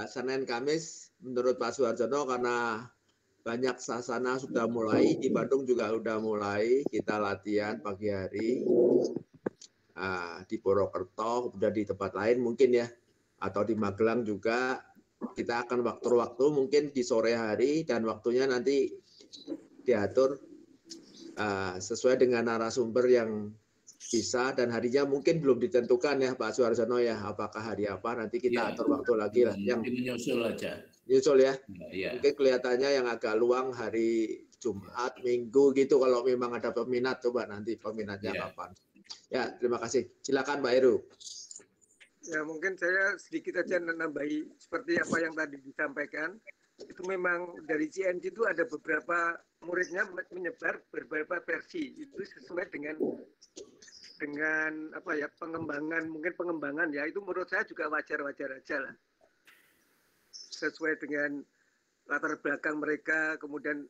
Senin Kamis menurut Pak Suharjono karena banyak sasana sudah mulai, di Bandung juga sudah mulai kita latihan pagi hari, di Purwokerto, kemudian di tempat lain mungkin ya, atau di Magelang juga kita akan waktu-waktu mungkin di sore hari dan waktunya nanti diatur sesuai dengan narasumber yang bisa dan harinya mungkin belum ditentukan ya Pak Suharjono ya, apakah hari apa nanti kita atur waktu lagi lah. Yang menyusul aja. Nyusul ya. Ya. Mungkin kelihatannya yang agak luang hari Jumat, Minggu gitu kalau memang ada peminat, coba nanti peminatnya kapan. Ya, terima kasih. Silakan Pak Heru. Ya, mungkin saya sedikit aja menambahi seperti apa yang tadi disampaikan. Itu memang dari CNC itu ada beberapa muridnya menyebar beberapa versi. Itu sesuai dengan apa ya, pengembangan ya, itu menurut saya juga wajar-wajar aja lah. Sesuai dengan latar belakang mereka, kemudian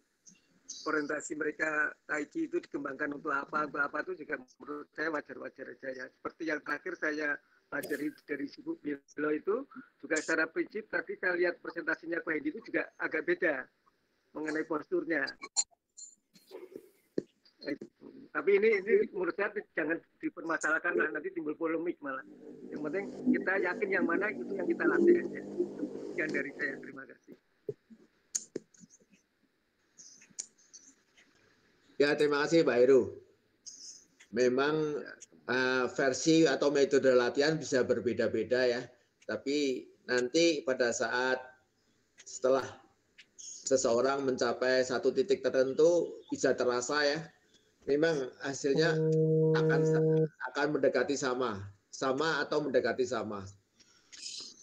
orientasi mereka Tai Chi itu dikembangkan untuk apa itu juga menurut saya wajar-wajar aja ya. Seperti yang terakhir saya pelajari dari Sifu Bilo itu juga secara prinsip tadi saya lihat presentasinya Pak Hendi itu juga agak beda mengenai posturnya. Tapi ini menurut saya jangan dipermasalahkan lah, nanti timbul polemik malah. Yang penting kita yakin yang mana itu yang kita latih aja. Sekian dari saya, terima kasih. Ya, terima kasih Pak Heru. Memang versi atau metode latihan bisa berbeda-beda ya. Tapi nanti pada saat setelah seseorang mencapai satu titik tertentu bisa terasa ya, memang hasilnya akan mendekati sama atau mendekati sama.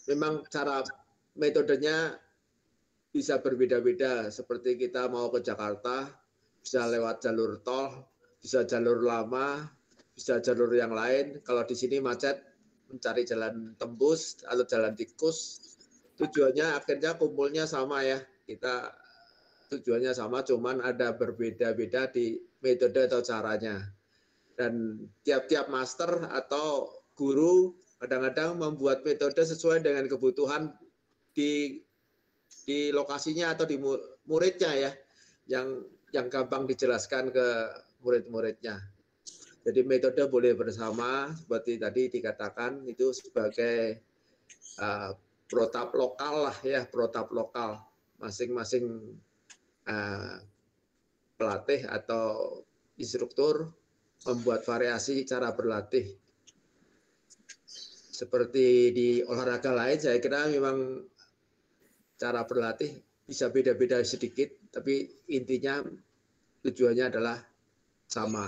Memang cara metodenya bisa berbeda-beda, seperti kita mau ke Jakarta bisa lewat jalur tol, bisa jalur lama, bisa jalur yang lain. Kalau di sini macet, mencari jalan tembus atau jalan tikus, tujuannya akhirnya kumpulnya sama ya. Kita tujuannya sama, cuman ada berbeda-beda di metode atau caranya. Dan tiap-tiap master atau guru kadang-kadang membuat metode sesuai dengan kebutuhan di lokasinya atau di muridnya ya, yang gampang dijelaskan ke murid-muridnya. Jadi metode boleh bersama, seperti tadi dikatakan itu sebagai protap lokal lah ya, protap lokal. Masing-masing pelatih atau instruktur membuat variasi cara berlatih. Seperti di olahraga lain, saya kira memang cara berlatih bisa beda-beda sedikit, tapi intinya tujuannya adalah sama.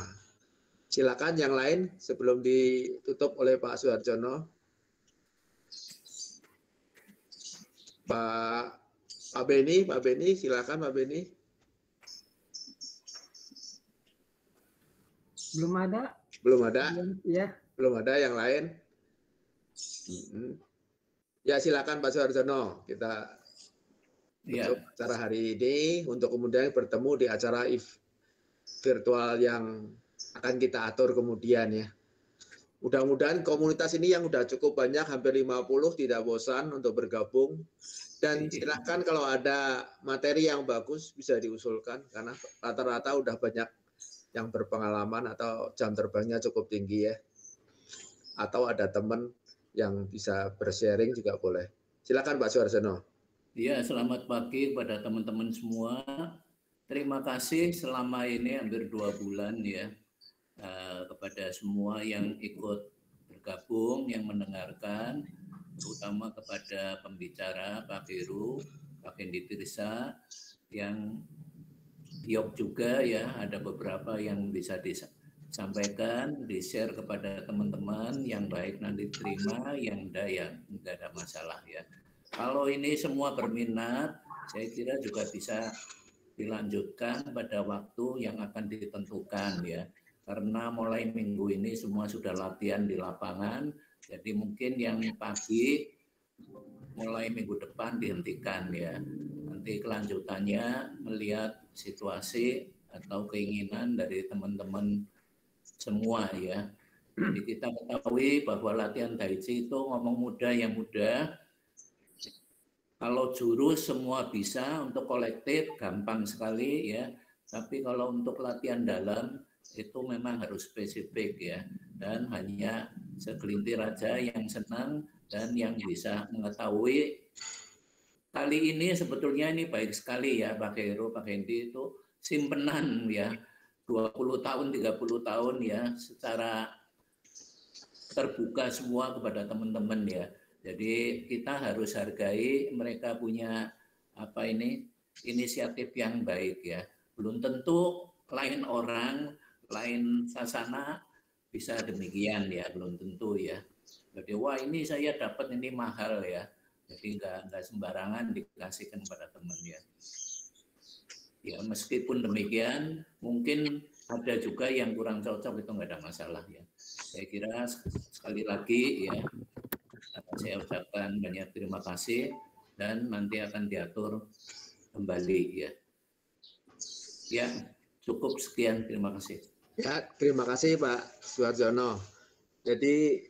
Silakan yang lain sebelum ditutup oleh Pak Suharjono. Pak Beni, silakan Pak Beni. Belum ada. Ya. Belum ada yang lain. Ya silakan Pak Suharjono, kita tutup acara hari ini untuk kemudian bertemu di acara virtual yang akan kita atur kemudian ya. Mudah-mudahan komunitas ini yang sudah cukup banyak, hampir 50, tidak bosan untuk bergabung. Dan silakan kalau ada materi yang bagus bisa diusulkan, karena rata-rata udah banyak yang berpengalaman atau jam terbangnya cukup tinggi ya. Atau ada teman yang bisa bersharing juga boleh. Silakan Pak Suharjono. Ya, selamat pagi kepada teman-teman semua. Terima kasih selama ini hampir 2 bulan ya kepada semua yang ikut bergabung, yang mendengarkan, terutama kepada pembicara Pak Heru, Pak Hendi Tirsa, yang Yok juga ya, ada beberapa yang bisa disampaikan, di-share kepada teman-teman, yang baik nanti terima, yang enggak ya enggak ada masalah ya. Kalau ini semua berminat, saya kira juga bisa dilanjutkan pada waktu yang akan ditentukan ya. Karena mulai minggu ini semua sudah latihan di lapangan, jadi mungkin yang pagi mulai minggu depan dihentikan ya. Nanti kelanjutannya melihat situasi atau keinginan dari teman-teman semua ya. Jadi kita ketahui bahwa latihan Tai Chi itu ngomong mudah yang mudah. Kalau jurus semua bisa, untuk kolektif gampang sekali ya. Tapi kalau untuk latihan dalam itu memang harus spesifik ya. Dan hanya segelintir aja yang senang dan yang bisa mengetahui. Kali ini sebetulnya ini baik sekali ya Pak Heru, Pak Hendi, itu simpenan ya. 20 tahun, 30 tahun ya, secara terbuka semua kepada teman-teman ya. Jadi kita harus hargai mereka punya inisiatif yang baik ya. Belum tentu lain orang, lain sasana bisa demikian ya, belum tentu ya. Jadi wah ini saya dapat ini mahal ya. Jadi enggak sembarangan dikasihkan pada teman ya. Ya meskipun demikian, mungkin ada juga yang kurang cocok, itu enggak ada masalah ya. Saya kira sekali lagi ya, saya ucapkan banyak terima kasih dan nanti akan diatur kembali ya. Ya, cukup sekian, terima kasih. Ya, terima kasih Pak Suharjono. Jadi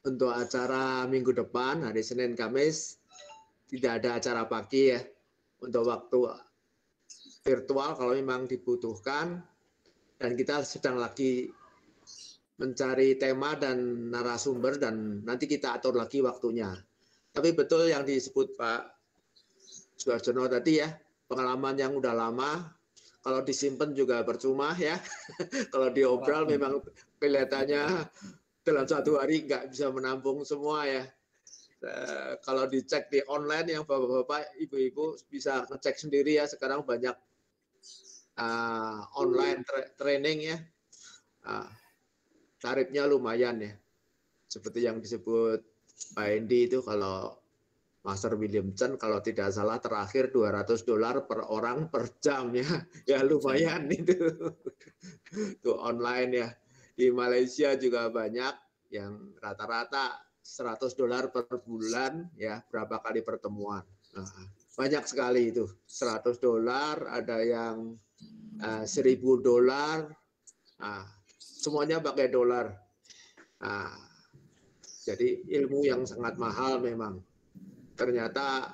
untuk acara minggu depan, hari Senin Kamis, tidak ada acara pagi ya. Untuk waktu virtual kalau memang dibutuhkan, dan kita sedang lagi mencari tema dan narasumber, dan nanti kita atur lagi waktunya. Tapi betul yang disebut Pak Suharjono tadi ya, pengalaman yang udah lama, kalau disimpan juga percuma ya. Kalau diobral memang kelihatannya dalam 1 hari nggak bisa menampung semua ya. Kalau dicek di online yang bapak-bapak, ibu-ibu bisa ngecek sendiri ya. Sekarang banyak online training ya. Tarifnya lumayan ya. Seperti yang disebut Pak Endi itu, kalau Master Williamson kalau tidak salah terakhir $200 per orang per jam ya. Ya lumayan itu. Itu online ya. Di Malaysia juga banyak yang rata-rata $100 per bulan ya, berapa kali pertemuan. Banyak sekali itu. $100, ada yang $1.000. Semuanya pakai dolar. Jadi ilmu yang sangat mahal memang. Ternyata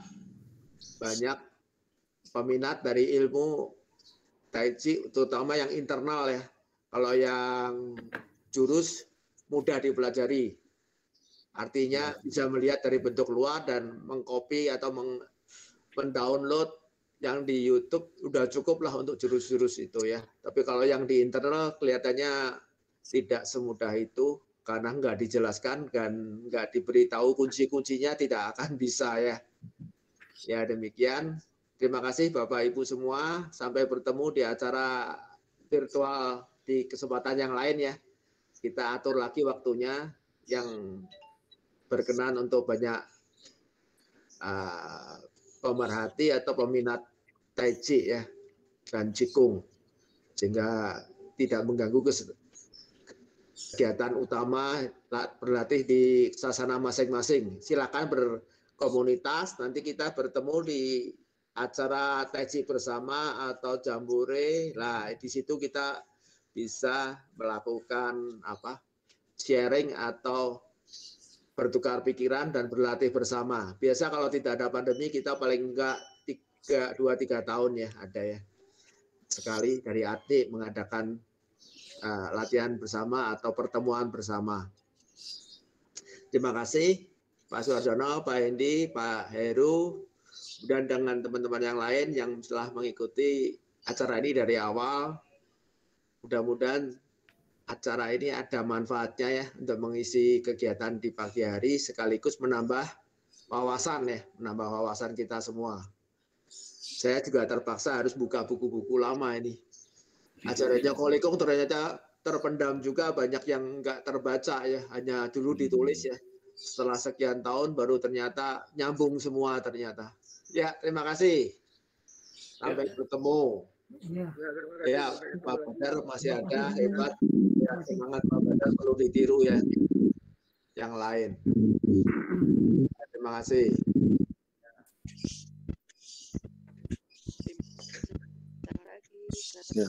banyak peminat dari ilmu Tai Chi, terutama yang internal ya. Kalau yang jurus mudah dipelajari. Artinya bisa melihat dari bentuk luar dan mengcopy atau mendownload yang di YouTube udah cukup lah untuk jurus-jurus itu ya. Tapi kalau yang di internal kelihatannya tidak semudah itu karena nggak dijelaskan dan nggak diberitahu kunci-kuncinya, tidak akan bisa ya. Ya demikian. Terima kasih Bapak Ibu semua. Sampai bertemu di acara virtual di kesempatan yang lain ya. Kita atur lagi waktunya yang berkenan untuk banyak pemerhati atau peminat Tai Chi ya dan Qigong, sehingga tidak mengganggu kegiatan utama berlatih di sasana masing-masing. Silakan berkomunitas, nanti kita bertemu di acara Tai Chi bersama atau jambore. Lah di situ kita bisa melakukan sharing atau bertukar pikiran dan berlatih bersama. Biasa kalau tidak ada pandemi kita paling enggak 2-3 tahun ya ada ya. Sekali dari adik mengadakan latihan bersama atau pertemuan bersama. Terima kasih Pak Suharjono, Pak Hendi, Pak Heru, dan dengan teman-teman yang lain yang telah mengikuti acara ini dari awal. Mudah-mudahan acara ini ada manfaatnya ya untuk mengisi kegiatan di pagi hari sekaligus menambah wawasan ya, menambah wawasan kita semua. Saya juga terpaksa harus buka buku-buku lama ini. Acaranya Kolikong ternyata terpendam juga, banyak yang nggak terbaca ya, hanya dulu ditulis ya. Setelah sekian tahun baru ternyata nyambung semua ternyata. Ya, terima kasih. Sampai bertemu. Ya, Pak Badar masih ada, hebat. Ya, semangat Pak Badar, perlu ditiru ya. Yang lain. Terima kasih. Ya.